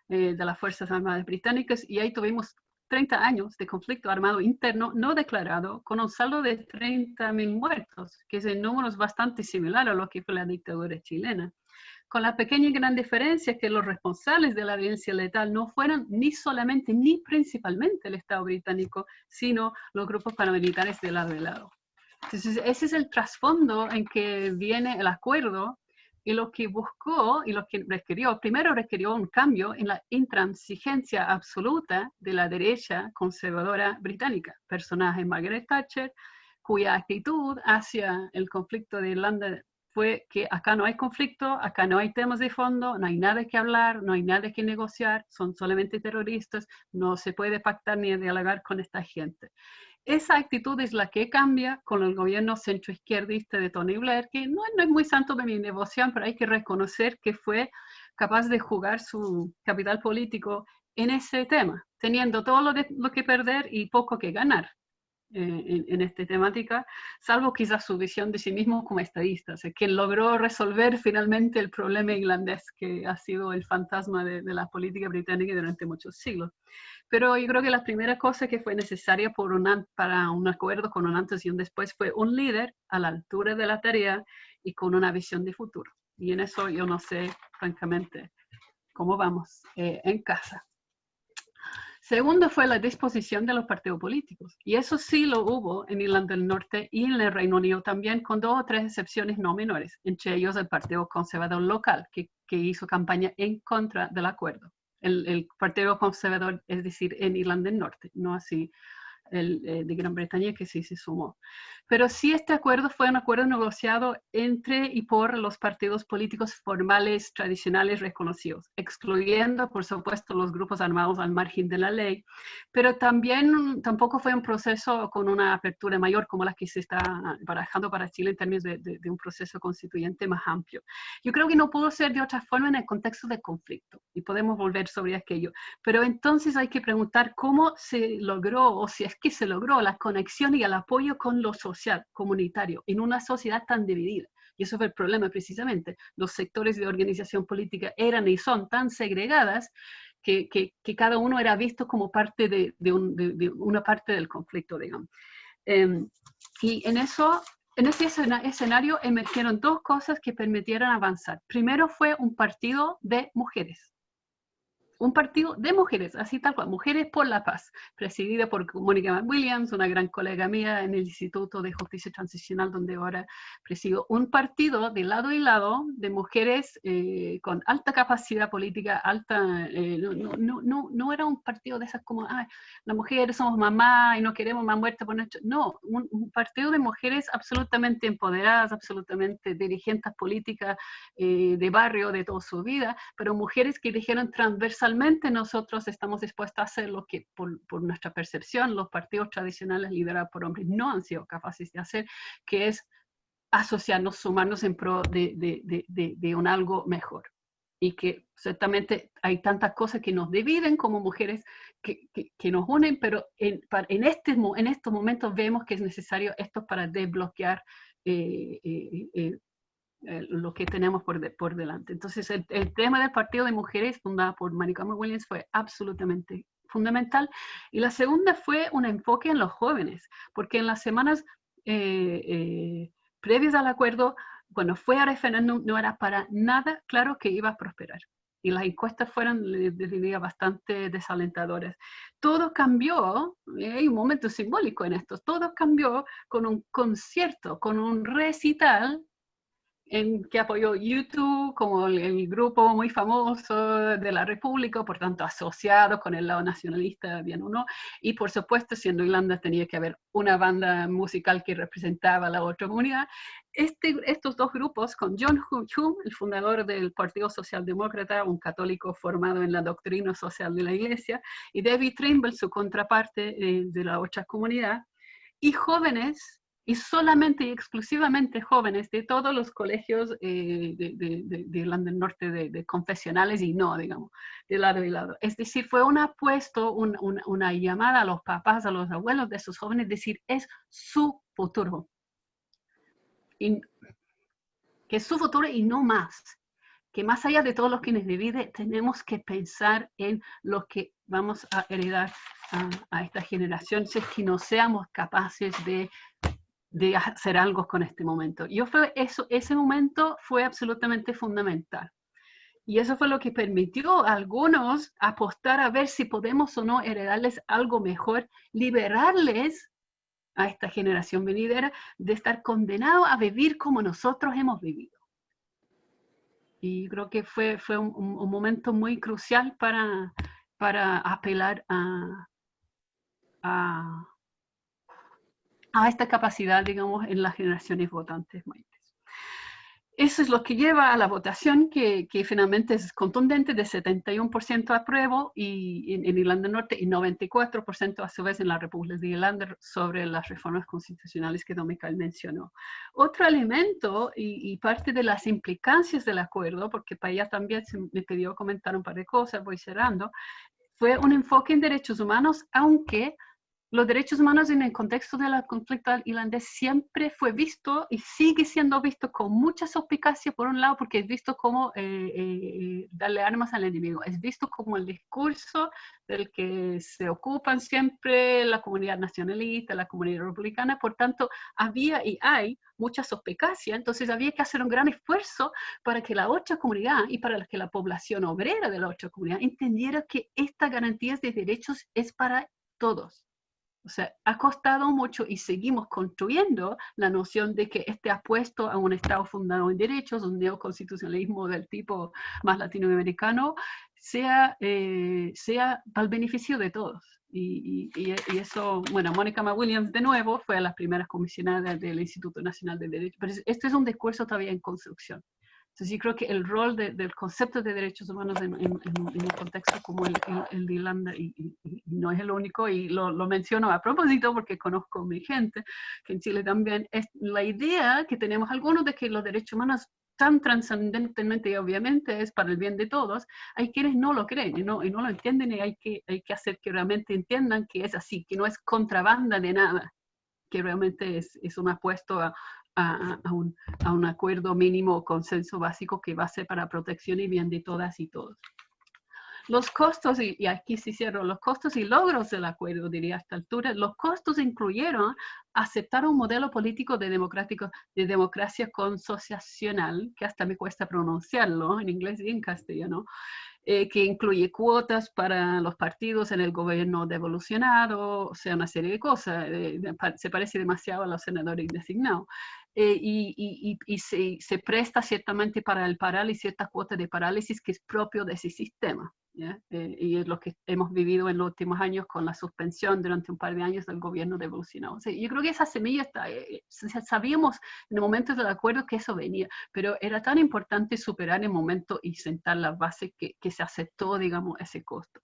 S6: de las Fuerzas Armadas Británicas, y ahí tuvimos 30 años de conflicto armado interno no declarado, con un saldo de 30.000 muertos, que es un número bastante similar a lo que fue la dictadura chilena, con la pequeña y gran diferencia que los responsables de la violencia letal no fueron ni solamente ni principalmente el Estado británico, sino los grupos paramilitares de lado y lado. Entonces, ese es el trasfondo en que viene el acuerdo, y lo que buscó y lo que requirió, primero requirió un cambio en la intransigencia absoluta de la derecha conservadora británica. Personaje Margaret Thatcher, cuya actitud hacia el conflicto de Irlanda fue que acá no hay conflicto, acá no hay temas de fondo, no hay nada que hablar, no hay nada que negociar, son solamente terroristas, no se puede pactar ni dialogar con esta gente. Esa actitud es la que cambia con el gobierno centroizquierdista de Tony Blair, que no es muy santo de mi devoción, pero hay que reconocer que fue capaz de jugar su capital político en ese tema, teniendo todo lo que perder y poco que ganar en esta temática, salvo quizás su visión de sí mismo como estadista, o sea, quien logró resolver finalmente el problema irlandés, que ha sido el fantasma de la política británica durante muchos siglos. Pero yo creo que la primera cosa que fue necesaria para un acuerdo con un antes y un después fue un líder a la altura de la tarea y con una visión de futuro. Y en eso yo no sé, francamente, cómo vamos en casa. Segundo fue la disposición de los partidos políticos. Y eso sí lo hubo en Irlanda del Norte y en el Reino Unido también, con 2 o 3 excepciones no menores, entre ellos el Partido Conservador local, que hizo campaña en contra del acuerdo. El Partido Conservador, es decir, en Irlanda del Norte, no así el de Gran Bretaña, que sí se sumó. Pero sí, este acuerdo fue un acuerdo negociado entre y por los partidos políticos formales tradicionales reconocidos, excluyendo, por supuesto, los grupos armados al margen de la ley, pero también tampoco fue un proceso con una apertura mayor como la que se está barajando para Chile en términos de un proceso constituyente más amplio. Yo creo que no pudo ser de otra forma en el contexto de conflicto, y podemos volver sobre aquello, pero entonces hay que preguntar cómo se logró, o si es que se logró, la conexión y el apoyo con lo social, comunitario, en una sociedad tan dividida. Y eso fue el problema precisamente. Los sectores de organización política eran y son tan segregadas que cada uno era visto como parte de una parte del conflicto, digamos. Y en ese escenario emergieron 2 cosas que permitieron avanzar. Primero fue un partido de mujeres. Un partido de mujeres, así tal cual, Mujeres por la Paz, presidida por Mónica McWilliams, una gran colega mía en el Instituto de Justicia Transicional, donde ahora presido. Un partido de lado y lado de mujeres con alta capacidad política, alta, no era un partido de esas como, las mujeres somos mamá y no queremos más muerte por nuestro. No, un partido de mujeres absolutamente empoderadas, absolutamente dirigentes políticas de barrio de toda su vida, pero mujeres que dijeron transversalmente, nosotros estamos dispuestos a hacer lo que por nuestra percepción los partidos tradicionales liderados por hombres no han sido capaces de hacer, que es asociarnos, sumarnos en pro de un algo mejor. Y que ciertamente hay tantas cosas que nos dividen como mujeres que nos unen, pero en estos momentos vemos que es necesario esto para desbloquear lo que tenemos por delante. Entonces, el tema del Partido de Mujeres, fundada por Mónica McWilliams, fue absolutamente fundamental. Y la segunda fue un enfoque en los jóvenes, porque en las semanas previas al acuerdo, cuando fue a referéndum, no era para nada claro que iba a prosperar. Y las encuestas fueron, diría, bastante desalentadoras. Todo cambió, hay un momento simbólico en esto, todo cambió con un concierto, con un recital en que apoyó YouTube como el grupo muy famoso de la República, por tanto asociado con el lado nacionalista, bien o no, y por supuesto, siendo Irlanda, tenía que haber una banda musical que representaba a la otra comunidad. Estos 2 grupos, con John Hume, el fundador del Partido Socialdemócrata, un católico formado en la doctrina social de la Iglesia, y David Trimble, su contraparte de la otra comunidad, y jóvenes, y solamente y exclusivamente jóvenes de todos los colegios de Irlanda del Norte, de confesionales y no, digamos, de lado y lado. Es decir, fue un apuesto, una llamada a los papás, a los abuelos de esos jóvenes, decir, es su futuro. Y, que es su futuro y no más. Que más allá de todo lo que nos divide, tenemos que pensar en lo que vamos a heredar a esta generación, si es que no seamos capaces de hacer algo con este momento. Ese momento fue absolutamente fundamental. Y eso fue lo que permitió a algunos apostar a ver si podemos o no heredarles algo mejor, liberarles a esta generación venidera de estar condenado a vivir como nosotros hemos vivido. Y creo que fue un momento muy crucial para apelar a esta capacidad, digamos, en las generaciones votantes mayores. Eso es lo que lleva a la votación, que finalmente es contundente, de 71% apruebo en Irlanda del Norte y 94% a su vez en la República de Irlanda sobre las reformas constitucionales que don Michael mencionó. Otro elemento y parte de las implicancias del acuerdo, porque para ella también se me pidió comentar un par de cosas, voy cerrando, fue un enfoque en derechos humanos, aunque los derechos humanos en el contexto del conflicto irlandés siempre fue visto y sigue siendo visto con mucha suspicacia, por un lado, porque es visto como darle armas al enemigo, es visto como el discurso del que se ocupan siempre la comunidad nacionalista, la comunidad republicana. Por tanto, había y hay mucha suspicacia, entonces había que hacer un gran esfuerzo para que la otra comunidad y para que la población obrera de la otra comunidad entendiera que estas garantías de derechos es para todos. O sea, ha costado mucho y seguimos construyendo la noción de que este apuesto a un Estado fundado en derechos, un neoconstitucionalismo del tipo más latinoamericano, sea para el beneficio de todos. Y eso, bueno, Mónica McWilliams de nuevo fue a las primeras comisionadas del Instituto Nacional de Derechos, pero este es un discurso todavía en construcción. Entonces yo creo que el rol del concepto de derechos humanos en un contexto como el de Irlanda, y no es el único, y lo menciono a propósito porque conozco a mi gente, que en Chile también, es la idea que tenemos algunos de que los derechos humanos tan trascendentemente y obviamente es para el bien de todos. Hay quienes no lo creen y no lo entienden, y hay que hacer que realmente entiendan que es así, que no es contrabanda de nada, que realmente es un apuesto a un acuerdo mínimo, consenso básico que va a ser para protección y bien de todas y todos. Los costos, y aquí sí cierro, los costos y logros del acuerdo, diría a esta altura. Los costos incluyeron aceptar un modelo político de democracia consociacional, que hasta me cuesta pronunciarlo en inglés y en castellano, que incluye cuotas para los partidos en el gobierno devolucionado, o sea, una serie de cosas. Se parece demasiado a los senadores designados. Y se presta ciertamente para el parálisis, cierta cuota de parálisis que es propio de ese sistema. Y es lo que hemos vivido en los últimos años con la suspensión durante un par de años del gobierno devolucionado. O sea, yo creo que esa semilla está, sabíamos en el momento del acuerdo que eso venía, pero era tan importante superar el momento y sentar las bases que se aceptó, digamos, ese costo.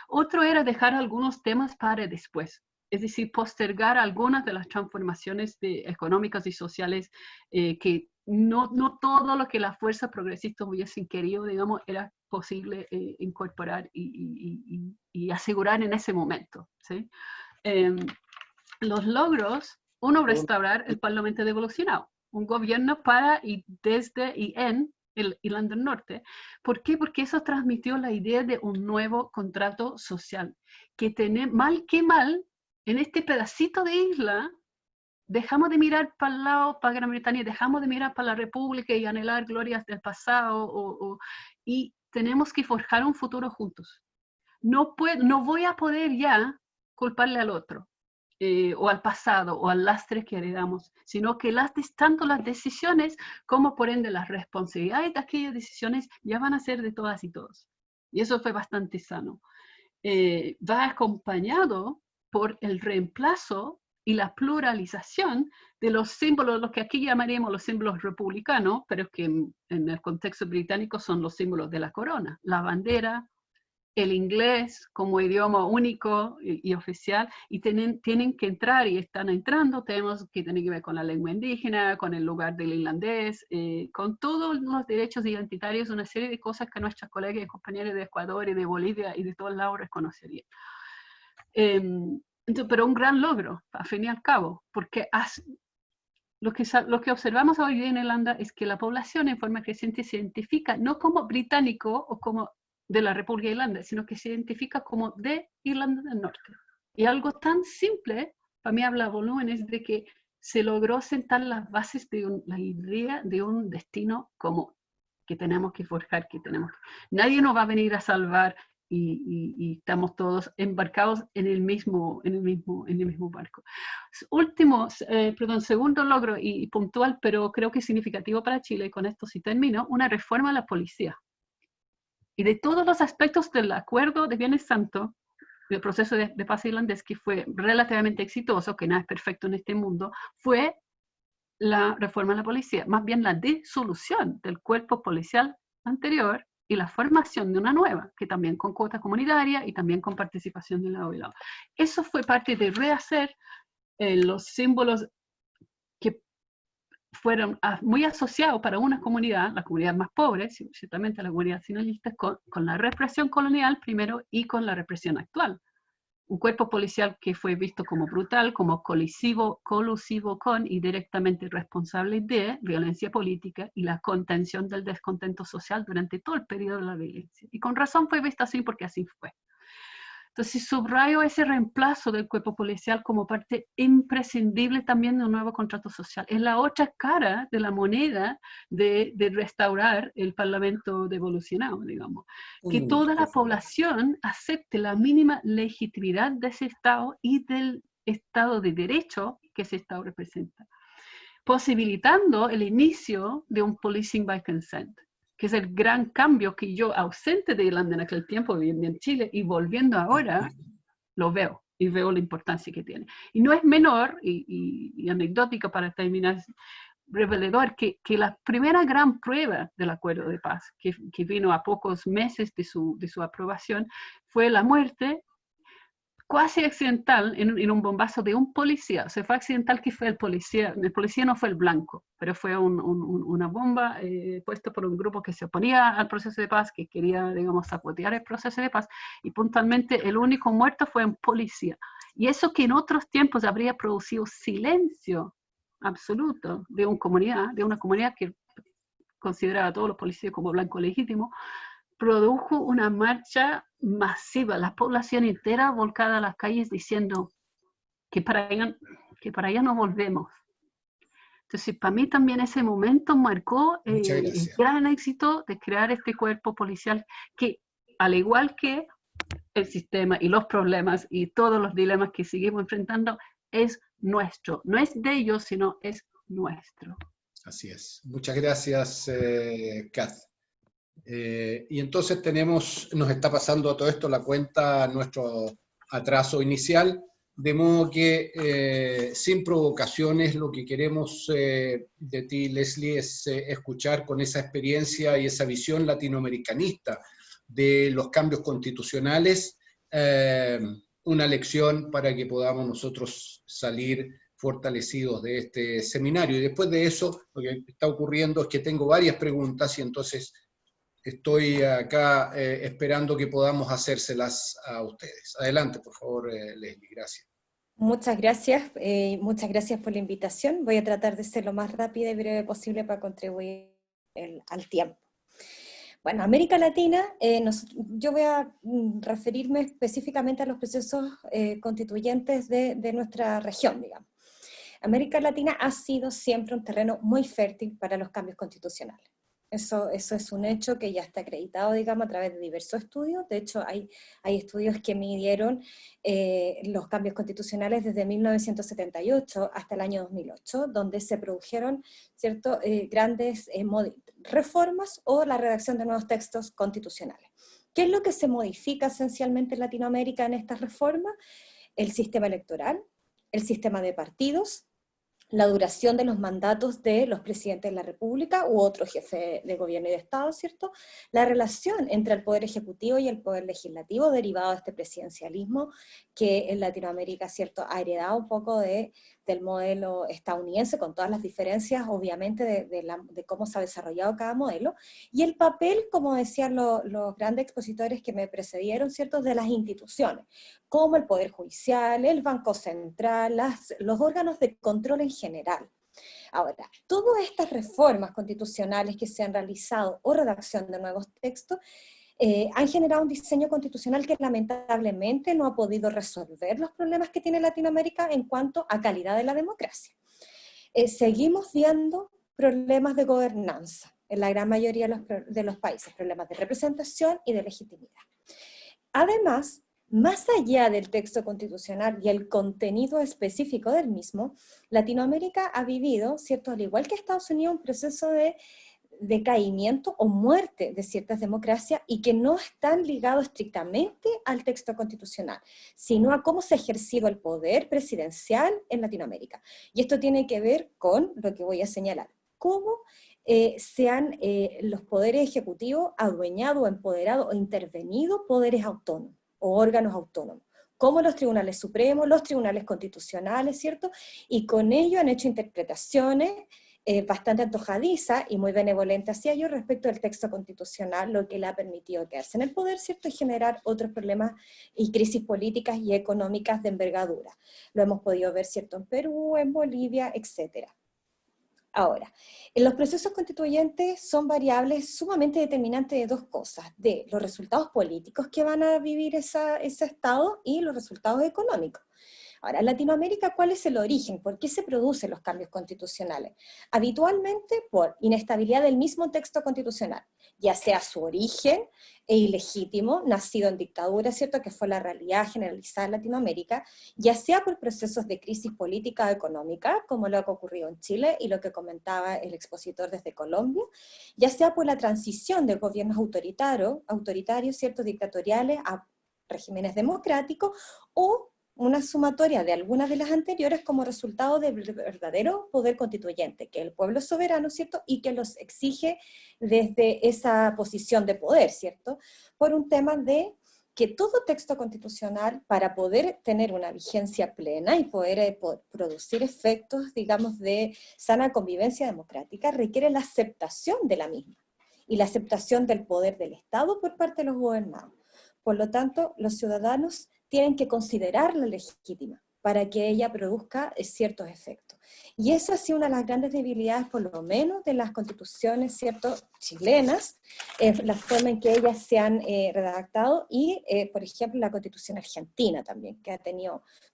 S6: Otro era dejar algunos temas para después. Es decir, postergar algunas de las transformaciones económicas y sociales que no todo lo que la fuerza progresista hubiesen querido, digamos, era posible incorporar y asegurar en ese momento, ¿sí? Los logros, uno, restaurar el Parlamento devolucionado, un gobierno para y desde y en el Irlanda del Norte. ¿Por qué? Porque eso transmitió la idea de un nuevo contrato social, que mal que mal, en este pedacito de isla, dejamos de mirar para el lado, para Gran Bretaña, dejamos de mirar para la República y anhelar glorias del pasado, y tenemos que forjar un futuro juntos. No voy a poder ya culparle al otro, o al pasado, o al lastre que heredamos, sino que tanto las decisiones como por ende las responsabilidades de aquellas decisiones ya van a ser de todas y todos. Y eso fue bastante sano. Va acompañado por el reemplazo y la pluralización de los símbolos, lo que aquí llamaríamos los símbolos republicanos, pero que en el contexto británico son los símbolos de la corona, la bandera, el inglés como idioma único y oficial, y tienen que entrar, y están entrando temas que tienen que ver con la lengua indígena, con el lugar del irlandés, con todos los derechos identitarios, una serie de cosas que nuestras colegas y compañeros de Ecuador y de Bolivia y de todos lados reconocerían. Pero un gran logro, a fin y al cabo, porque lo que observamos hoy en Irlanda es que la población en forma creciente se identifica no como británico o como de la República de Irlanda, sino que se identifica como de Irlanda del Norte. Y algo tan simple, para mí habla volúmenes, de que se logró sentar las bases de la idea de un destino común que tenemos que forjar, nadie nos va a venir a salvar y estamos todos embarcados en el mismo barco. Segundo logro y puntual, pero creo que significativo para Chile, y con esto sí termino, una reforma a la policía. Y de todos los aspectos del acuerdo de Viernes Santo, el proceso de paz irlandés, que fue relativamente exitoso, que nada es perfecto en este mundo, fue la reforma de la policía, más bien la disolución del cuerpo policial anterior y la formación de una nueva, que también con cuota comunitaria y también con participación de lado y lado. Eso fue parte de rehacer los símbolos que fueron muy asociados para una comunidad, la comunidad más pobre, ciertamente la comunidad sinaloense, con la represión colonial primero y con la represión actual. Un cuerpo policial que fue visto como brutal, como colusivo con y directamente responsable de violencia política y la contención del descontento social durante todo el periodo de la violencia. Y con razón fue visto así porque así fue. Entonces subrayo ese reemplazo del cuerpo policial como parte imprescindible también de un nuevo contrato social. Es la otra cara de la moneda de restaurar el Parlamento devolucionado, digamos. Que toda la población acepte la mínima legitimidad de ese Estado y del Estado de Derecho que ese Estado representa, posibilitando el inicio de un policing by consent, que es el gran cambio que yo, ausente de Irlanda en aquel tiempo, viviendo en Chile, y volviendo ahora, lo veo, y veo la importancia que tiene. Y no es menor, y anecdótico para terminar, revelador, que la primera gran prueba del acuerdo de paz, que vino a pocos meses de su aprobación, fue la muerte cuasi accidental en un bombazo de un policía. O sea, fue accidental que fue el policía no fue el blanco, pero fue una bomba puesta por un grupo que se oponía al proceso de paz, que quería, digamos, sabotear el proceso de paz, y puntualmente el único muerto fue un policía. Y eso que en otros tiempos habría producido silencio absoluto de una comunidad que consideraba a todos los policías como blanco legítimo, produjo una marcha masiva, la población entera volcada a las calles diciendo que para allá no volvemos. Entonces, para mí también ese momento marcó el gran éxito de crear este cuerpo policial que, al igual que el sistema y los problemas y todos los dilemas que seguimos enfrentando, es nuestro. No es de ellos, sino es nuestro.
S1: Así es. Muchas gracias, Kath. Y entonces nos está pasando todo esto la cuenta, nuestro atraso inicial, de modo que sin provocaciones lo que queremos de ti, Leslie, es escuchar con esa experiencia y esa visión latinoamericanista de los cambios constitucionales, una lección para que podamos nosotros salir fortalecidos de este seminario. Y después de eso, lo que está ocurriendo es que tengo varias preguntas y entonces estoy acá esperando que podamos hacérselas a ustedes. Adelante, por favor, Leslie, gracias.
S7: Muchas gracias por la invitación. Voy a tratar de ser lo más rápida y breve posible para contribuir al tiempo. Bueno, América Latina, yo voy a referirme específicamente a los procesos constituyentes de nuestra región, digamos. América Latina ha sido siempre un terreno muy fértil para los cambios constitucionales. Eso es un hecho que ya está acreditado, digamos, a través de diversos estudios. De hecho, hay estudios que midieron los cambios constitucionales desde 1978 hasta el año 2008, donde se produjeron grandes reformas o la redacción de nuevos textos constitucionales. ¿Qué es lo que se modifica esencialmente en Latinoamérica en estas reformas? El sistema electoral, el sistema de partidos, la duración de los mandatos de los presidentes de la República u otro jefe de gobierno y de Estado, ¿cierto? La relación entre el Poder Ejecutivo y el Poder Legislativo derivado de este presidencialismo que en Latinoamérica, ¿cierto?, ha heredado un poco del modelo estadounidense, con todas las diferencias, obviamente, de cómo se ha desarrollado cada modelo, y el papel, como decían los grandes expositores que me precedieron, ¿cierto?, de las instituciones, como el Poder Judicial, el Banco Central, los órganos de control en general. Ahora, todas estas reformas constitucionales que se han realizado o redacción de nuevos textos han generado un diseño constitucional que lamentablemente no ha podido resolver los problemas que tiene Latinoamérica en cuanto a calidad de la democracia. Seguimos viendo problemas de gobernanza en la gran mayoría de los países, problemas de representación y de legitimidad. Además, más allá del texto constitucional y el contenido específico del mismo, Latinoamérica ha vivido, ¿cierto?, al igual que Estados Unidos, un proceso de decaimiento o muerte de ciertas democracias y que no están ligados estrictamente al texto constitucional, sino a cómo se ha ejercido el poder presidencial en Latinoamérica. Y esto tiene que ver con lo que voy a señalar, cómo se han los poderes ejecutivos adueñado, empoderado o intervenido poderes autónomos o órganos autónomos, como los tribunales supremos, los tribunales constitucionales, ¿cierto? Y con ello han hecho interpretaciones bastante antojadiza y muy benevolente hacia ellos respecto del texto constitucional, lo que le ha permitido quedarse en el poder, ¿cierto?, y generar otros problemas y crisis políticas y económicas de envergadura. Lo hemos podido ver, ¿cierto?, en Perú, en Bolivia, etc. Ahora, los procesos constituyentes son variables sumamente determinantes de dos cosas, de los resultados políticos que van a vivir ese Estado y los resultados económicos. Ahora, en Latinoamérica, ¿cuál es el origen? ¿Por qué se producen los cambios constitucionales? Habitualmente por inestabilidad del mismo texto constitucional, ya sea su origen ilegítimo, nacido en dictadura, ¿cierto?, que fue la realidad generalizada en Latinoamérica, ya sea por procesos de crisis política o económica, como lo que ha ocurrido en Chile y lo que comentaba el expositor desde Colombia, ya sea por la transición de gobiernos autoritarios, ¿cierto?, dictatoriales a regímenes democráticos, o una sumatoria de algunas de las anteriores como resultado del verdadero poder constituyente, que el pueblo es soberano, ¿cierto?, y que los exige desde esa posición de poder, ¿cierto?, por un tema de que todo texto constitucional, para poder tener una vigencia plena y poder producir efectos, digamos, de sana convivencia democrática, requiere la aceptación de la misma, y la aceptación del poder del Estado por parte de los gobernados. Por lo tanto, los ciudadanos tienen que considerarla legítima para que ella produzca ciertos efectos. Y esa ha sido una de las grandes debilidades, por lo menos, de las constituciones, ¿cierto?, chilenas, la forma en que ellas se han redactado, y, por ejemplo, la constitución argentina también, que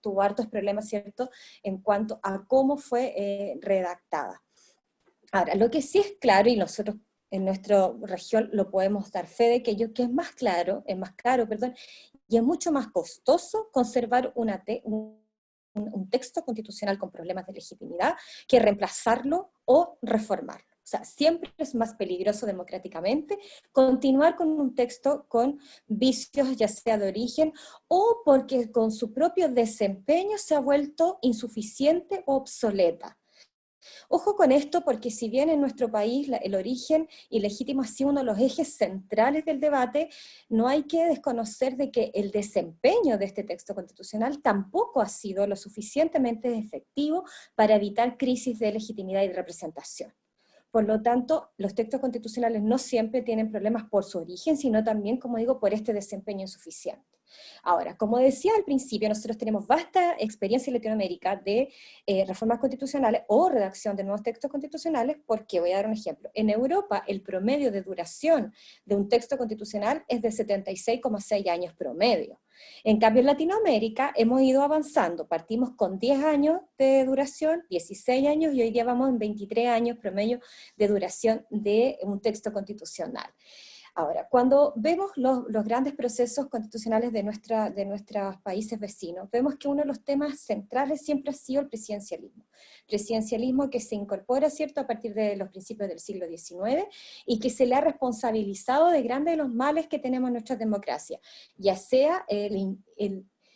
S7: tuvo hartos problemas, ¿cierto?, en cuanto a cómo fue redactada. Ahora, lo que sí es claro, y nosotros en nuestra región lo podemos dar fe de que es más caro, y es mucho más costoso conservar un texto constitucional con problemas de legitimidad que reemplazarlo o reformarlo. O sea, siempre es más peligroso democráticamente continuar con un texto con vicios, ya sea de origen, o porque con su propio desempeño se ha vuelto insuficiente o obsoleta. Ojo con esto, porque si bien en nuestro país el origen ilegítimo ha sido uno de los ejes centrales del debate, no hay que desconocer de que el desempeño de este texto constitucional tampoco ha sido lo suficientemente efectivo para evitar crisis de legitimidad y de representación. Por lo tanto, los textos constitucionales no siempre tienen problemas por su origen, sino también, como digo, por este desempeño insuficiente. Ahora, como decía al principio, nosotros tenemos vasta experiencia en Latinoamérica de reformas constitucionales o redacción de nuevos textos constitucionales, porque voy a dar un ejemplo. En Europa, el promedio de duración de un texto constitucional es de 76,6 años promedio. En cambio, en Latinoamérica hemos ido avanzando. Partimos con 10 años de duración, 16 años, y hoy día vamos en 23 años promedio de duración de un texto constitucional. Ahora, cuando vemos los grandes procesos constitucionales de nuestros países vecinos, vemos que uno de los temas centrales siempre ha sido el presidencialismo. Presidencialismo que se incorpora, ¿cierto?, a partir de los principios del siglo XIX, y que se le ha responsabilizado de grandes de los males que tenemos en nuestra democracia, ya sea el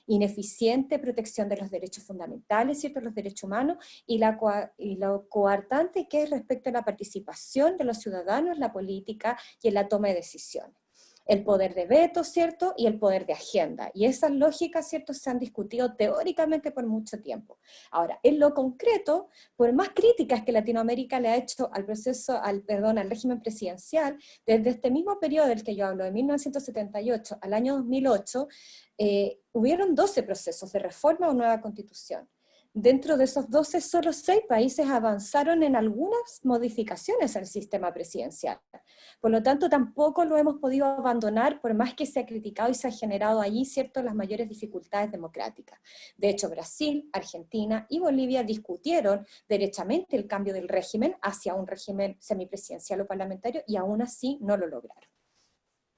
S7: ineficiente protección de los derechos fundamentales, ¿cierto?, los derechos humanos, y lo coartante que es respecto a la participación de los ciudadanos en la política y en la toma de decisiones. El poder de veto, ¿cierto?, y el poder de agenda. Y esas lógicas, ¿cierto?, se han discutido teóricamente por mucho tiempo. Ahora, en lo concreto, por más críticas que Latinoamérica le ha hecho al régimen presidencial, desde este mismo periodo del que yo hablo, de 1978 al año 2008, hubieron 12 procesos de reforma o nueva constitución. Dentro de esos 12, solo 6 países avanzaron en algunas modificaciones al sistema presidencial. Por lo tanto, tampoco lo hemos podido abandonar, por más que se ha criticado y se ha generado allí, ¿cierto?, las mayores dificultades democráticas. De hecho, Brasil, Argentina y Bolivia discutieron derechamente el cambio del régimen hacia un régimen semipresidencial o parlamentario, y aún así no lo lograron.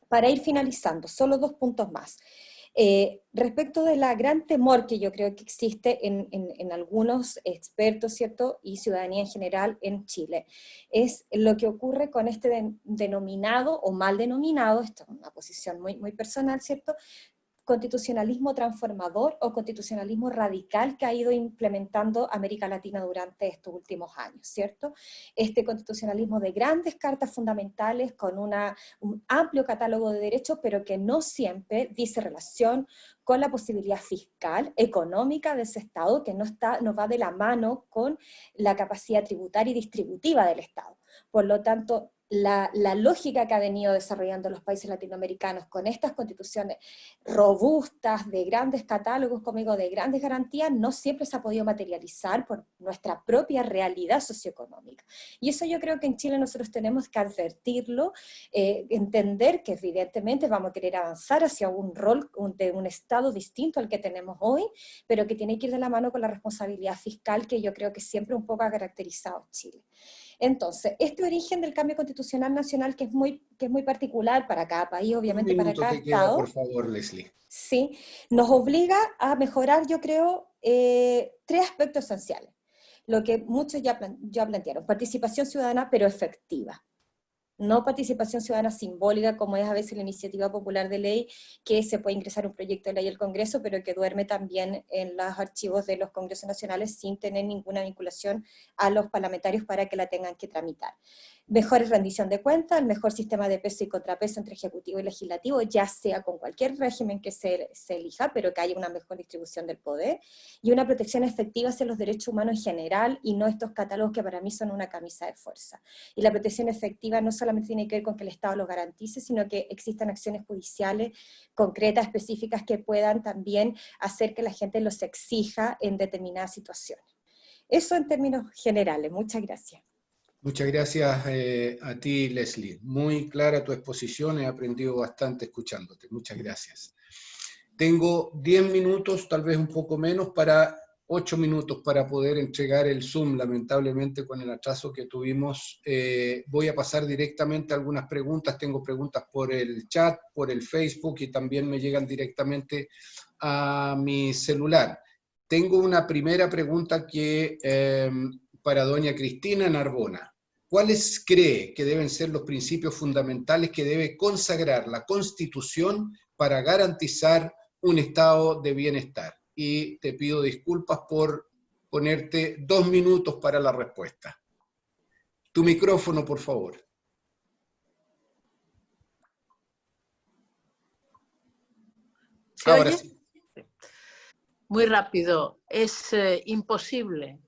S7: Para ir finalizando, solo 2 puntos más. Respecto de la gran temor que yo creo que existe en algunos expertos, ¿cierto?, y ciudadanía en general en Chile, es lo que ocurre con este denominado o mal denominado, esto es una posición muy, muy personal, ¿cierto?, constitucionalismo transformador o constitucionalismo radical que ha ido implementando América Latina durante estos últimos años, ¿cierto? Este constitucionalismo de grandes cartas fundamentales con un amplio catálogo de derechos, pero que no siempre dice relación con la posibilidad fiscal, económica de ese Estado, que no va de la mano con la capacidad tributaria y distributiva del Estado. Por lo tanto, la lógica que ha venido desarrollando los países latinoamericanos con estas constituciones robustas, de grandes catálogos, como digo, de grandes garantías, no siempre se ha podido materializar por nuestra propia realidad socioeconómica. Y eso yo creo que en Chile nosotros tenemos que advertirlo, entender que evidentemente vamos a querer avanzar hacia un rol de un Estado distinto al que tenemos hoy, pero que tiene que ir de la mano con la responsabilidad fiscal que yo creo que siempre un poco ha caracterizado a Chile. Entonces, este origen del cambio constitucional nacional que es muy particular para cada país, obviamente para cada Estado.
S1: Por favor, Leslie.
S7: Sí, nos obliga a mejorar, yo creo, 3 aspectos esenciales. Lo que muchos ya plantearon, participación ciudadana pero efectiva. No participación ciudadana simbólica, como es a veces la iniciativa popular de ley, que se puede ingresar un proyecto de ley al Congreso, pero que duerme también en los archivos de los Congresos Nacionales sin tener ninguna vinculación a los parlamentarios para que la tengan que tramitar. Mejor rendición de cuentas, el mejor sistema de peso y contrapeso entre ejecutivo y legislativo, ya sea con cualquier régimen que se elija, pero que haya una mejor distribución del poder, y una protección efectiva hacia los derechos humanos en general, y no estos catálogos que para mí son una camisa de fuerza. Y la protección efectiva no solamente tiene que ver con que el Estado lo garantice, sino que existan acciones judiciales concretas, específicas, que puedan también hacer que la gente los exija en determinadas situaciones. Eso en términos generales. Muchas gracias.
S1: Muchas gracias a ti, Leslie. Muy clara tu exposición, he aprendido bastante escuchándote. Muchas gracias. Tengo 10 minutos, tal vez un poco menos, 8 minutos para poder entregar el Zoom, lamentablemente con el atraso que tuvimos. Voy a pasar directamente a algunas preguntas. Tengo preguntas por el chat, por el Facebook, y también me llegan directamente a mi celular. Tengo una primera pregunta que... para doña Cristina Narbona. ¿Cuáles cree que deben ser los principios fundamentales que debe consagrar la Constitución para garantizar un estado de bienestar? Y te pido disculpas por ponerte 2 minutos para la respuesta. Tu micrófono, por favor.
S4: Ahora sí. Muy rápido. Es imposible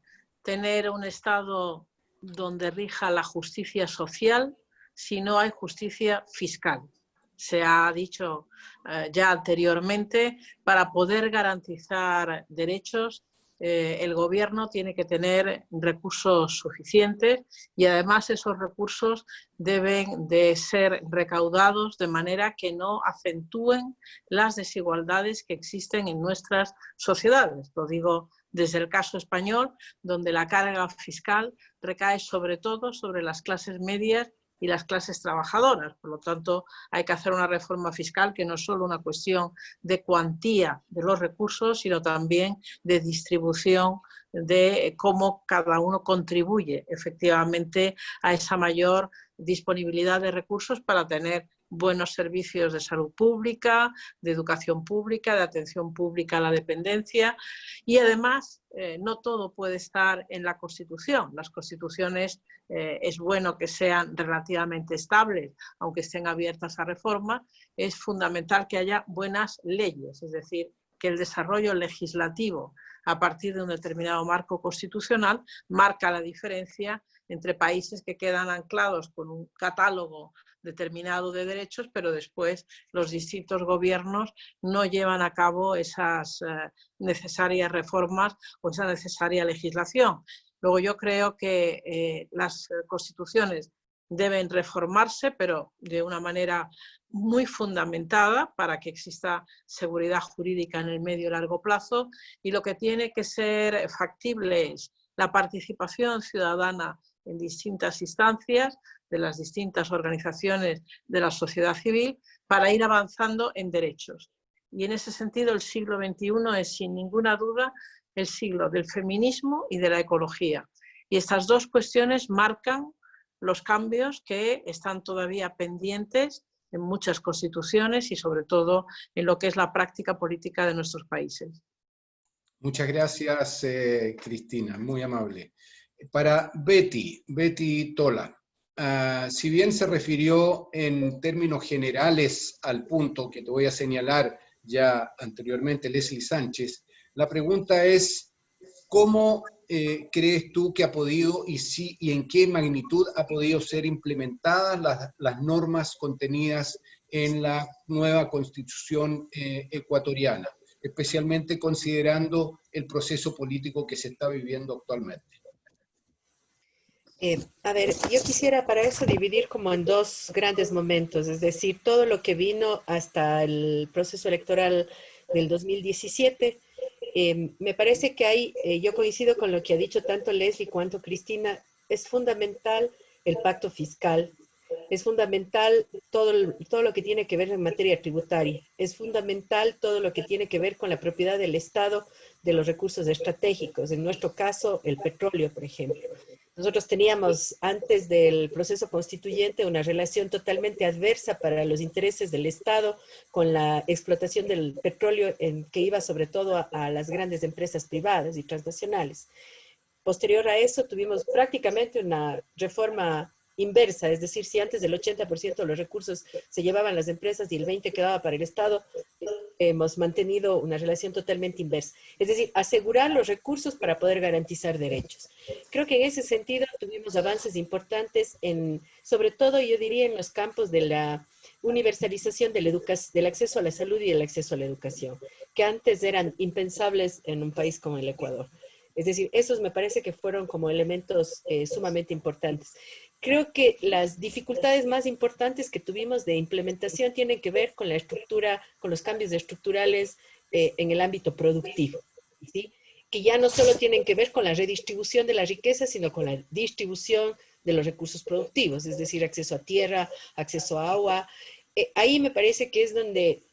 S4: tener un Estado donde rija la justicia social si no hay justicia fiscal. Se ha dicho ya anteriormente, para poder garantizar derechos, el gobierno tiene que tener recursos suficientes, y además esos recursos deben de ser recaudados de manera que no acentúen las desigualdades que existen en nuestras sociedades. Lo digo desde el caso español, donde la carga fiscal recae sobre todo sobre las clases medias y las clases trabajadoras. Por lo tanto, hay que hacer una reforma fiscal que no es solo una cuestión de cuantía de los recursos, sino también de distribución, de cómo cada uno contribuye efectivamente a esa mayor disponibilidad de recursos para tener buenos servicios de salud pública, de educación pública, de atención pública a la dependencia, y además no todo puede estar en la Constitución. Las constituciones es bueno que sean relativamente estables, aunque estén abiertas a reforma. Es fundamental que haya buenas leyes, es decir, que el desarrollo legislativo a partir de un determinado marco constitucional marca la diferencia entre países que quedan anclados con un catálogo determinado de derechos, pero después los distintos gobiernos no llevan a cabo esas necesarias reformas o esa necesaria legislación. Luego yo creo que las constituciones deben reformarse, pero de una manera muy fundamentada para que exista seguridad jurídica en el medio y largo plazo, y lo que tiene que ser factible es la participación ciudadana en distintas instancias de las distintas organizaciones de la sociedad civil, para ir avanzando en derechos. Y en ese sentido el siglo XXI es sin ninguna duda el siglo del feminismo y de la ecología. Y estas dos cuestiones marcan los cambios que están todavía pendientes en muchas constituciones y sobre todo en lo que es la práctica política de nuestros países.
S1: Muchas gracias, Cristina, muy amable. Para Betty Tola, si bien se refirió en términos generales al punto que te voy a señalar ya anteriormente Leslie Sánchez, la pregunta es, ¿cómo crees tú que ha podido y en qué magnitud ha podido ser implementadas las normas contenidas en la nueva Constitución ecuatoriana, especialmente considerando el proceso político que se está viviendo actualmente?
S5: A ver, yo quisiera para eso dividir como en dos grandes momentos, es decir, todo lo que vino hasta el proceso electoral del 2017. Me parece que ahí, yo coincido con lo que ha dicho tanto Leslie cuanto Cristina, es fundamental el pacto fiscal, es fundamental todo lo que tiene que ver en materia tributaria, es fundamental todo lo que tiene que ver con la propiedad del Estado de los recursos estratégicos, en nuestro caso el petróleo, por ejemplo. Nosotros teníamos antes del proceso constituyente una relación totalmente adversa para los intereses del Estado con la explotación del petróleo que iba sobre todo a las grandes empresas privadas y transnacionales. Posterior a eso tuvimos prácticamente una reforma inversa, es decir, si antes del 80% de los recursos se llevaban las empresas y el 20% quedaba para el Estado, hemos mantenido una relación totalmente inversa. Es decir, asegurar los recursos para poder garantizar derechos. Creo que en ese sentido tuvimos avances importantes sobre todo yo diría en los campos de la universalización del acceso a la salud y el acceso a la educación, que antes eran impensables en un país como el Ecuador. Es decir, esos me parece que fueron como elementos sumamente importantes. Creo que las dificultades más importantes que tuvimos de implementación tienen que ver con la estructura, con los cambios estructurales en el ámbito productivo, ¿sí? Que ya no solo tienen que ver con la redistribución de la riqueza, sino con la distribución de los recursos productivos, es decir, acceso a tierra, acceso a agua. Ahí me parece que es donde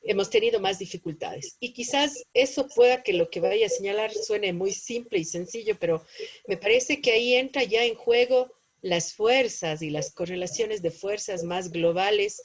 S5: hemos tenido más dificultades. Y quizás eso pueda que lo que vaya a señalar suene muy simple y sencillo, pero me parece que ahí entra ya en juego las fuerzas y las correlaciones de fuerzas más globales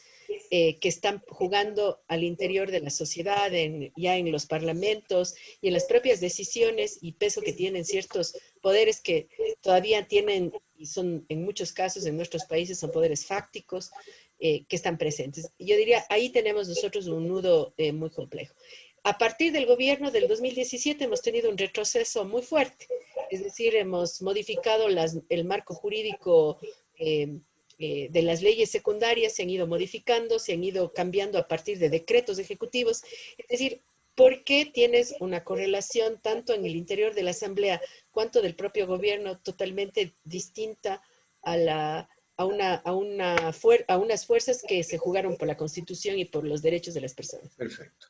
S5: que están jugando al interior de la sociedad, ya en los parlamentos y en las propias decisiones y peso que tienen ciertos poderes que todavía tienen, y son en muchos casos en nuestros países, son poderes fácticos que están presentes. Yo diría, ahí tenemos nosotros un nudo muy complejo. A partir del gobierno del 2017 hemos tenido un retroceso muy fuerte, es decir, hemos modificado el marco jurídico de las leyes secundarias, se han ido modificando, se han ido cambiando a partir de decretos ejecutivos, es decir, ¿por qué tienes una correlación tanto en el interior de la Asamblea cuanto del propio gobierno totalmente distinta a unas fuerzas que se jugaron por la Constitución y por los derechos de las personas?
S1: Perfecto.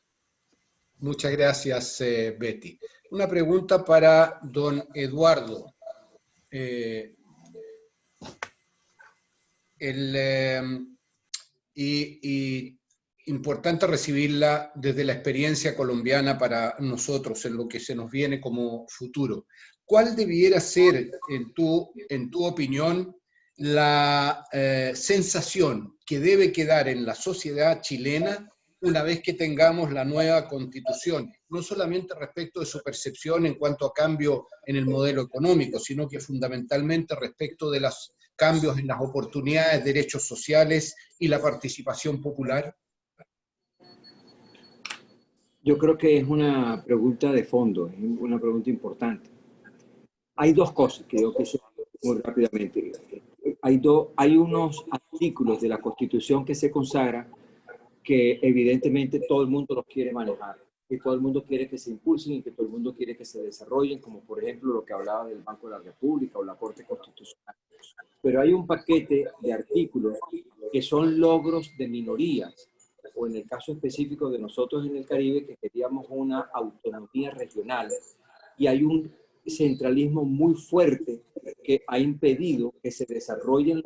S1: Muchas gracias, Betty. Una pregunta para don Eduardo. Importante recibirla desde la experiencia colombiana para nosotros en lo que se nos viene como futuro. ¿Cuál debiera ser, en tu opinión, la sensación que debe quedar en la sociedad chilena una vez que tengamos la nueva Constitución? No solamente respecto de su percepción en cuanto a cambio en el modelo económico, sino que fundamentalmente respecto de los cambios en las oportunidades, derechos sociales y la participación popular.
S2: Yo creo que es una pregunta de fondo, es una pregunta importante. Hay dos cosas que yo quise muy rápidamente. Hay unos artículos de la Constitución que se consagran que evidentemente todo el mundo los quiere manejar, que todo el mundo quiere que se impulsen y que todo el mundo quiere que se desarrollen, como por ejemplo lo que hablaba del Banco de la República o la Corte Constitucional. Pero hay un paquete de artículos que son logros de minorías, o en el caso específico de nosotros en el Caribe, que queríamos una autonomía regional, y hay un centralismo muy fuerte que ha impedido que se desarrollen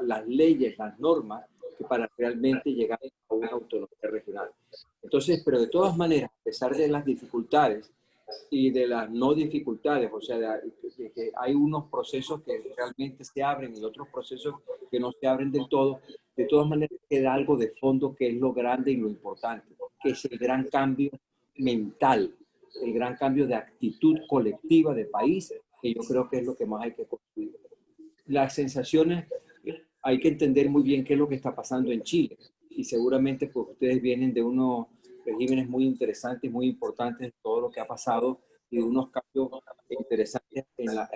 S2: las leyes, las normas que para realmente llegar a una autonomía regional. Entonces, pero de todas maneras, a pesar de las dificultades y de las no dificultades, o sea, de que hay unos procesos que realmente se abren y otros procesos que no se abren del todo, de todas maneras queda algo de fondo que es lo grande y lo importante, que es el gran cambio mental, el gran cambio de actitud colectiva de país, que yo creo que es lo que más hay que construir. Las sensaciones, hay que entender muy bien qué es lo que está pasando en Chile, y seguramente pues ustedes vienen de unos regímenes muy interesantes, muy importantes de todo lo que ha pasado y de unos cambios interesantes en la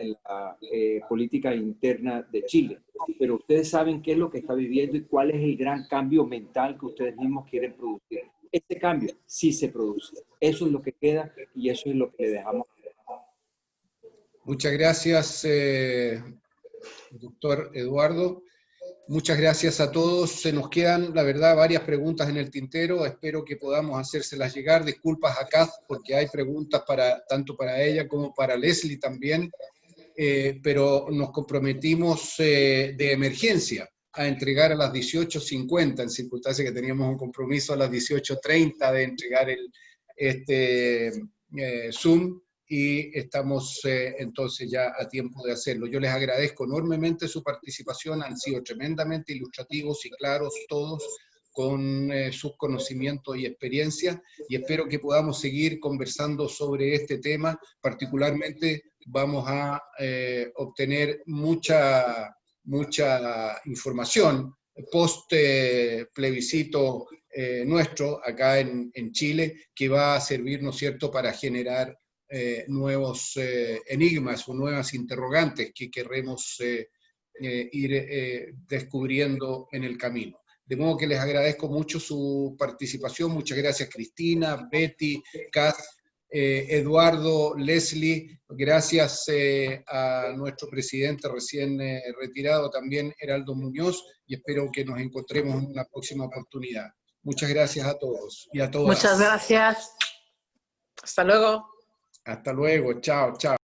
S2: política interna de Chile. Pero ustedes saben qué es lo que está viviendo y cuál es el gran cambio mental que ustedes mismos quieren producir. Este cambio sí se produce. Eso es lo que queda y eso es lo que le dejamos.
S1: Muchas gracias, doctor Eduardo. Muchas gracias a todos. Se nos quedan, la verdad, varias preguntas en el tintero. Espero que podamos hacérselas llegar. Disculpas a Kath, porque hay preguntas tanto para ella como para Leslie también, pero nos comprometimos de emergencia a entregar a las 18:50, en circunstancia que teníamos un compromiso a las 18:30 de entregar Zoom, y estamos entonces ya a tiempo de hacerlo. Yo les agradezco enormemente su participación, han sido tremendamente ilustrativos y claros todos con sus conocimientos y experiencias, y espero que podamos seguir conversando sobre este tema. Particularmente vamos a obtener mucha información post plebiscito nuestro acá en Chile, que va a servir, ¿no es cierto?, para generar nuevos enigmas o nuevas interrogantes que querremos ir descubriendo en el camino. De modo que les agradezco mucho su participación. Muchas gracias, Cristina, Betty, Kath, Eduardo, Leslie. Gracias a nuestro presidente recién retirado también, Heraldo Muñoz, y espero que nos encontremos en una próxima oportunidad. Muchas gracias a todos y a todas.
S4: Muchas gracias. Hasta luego.
S1: Hasta luego. Chao, chao.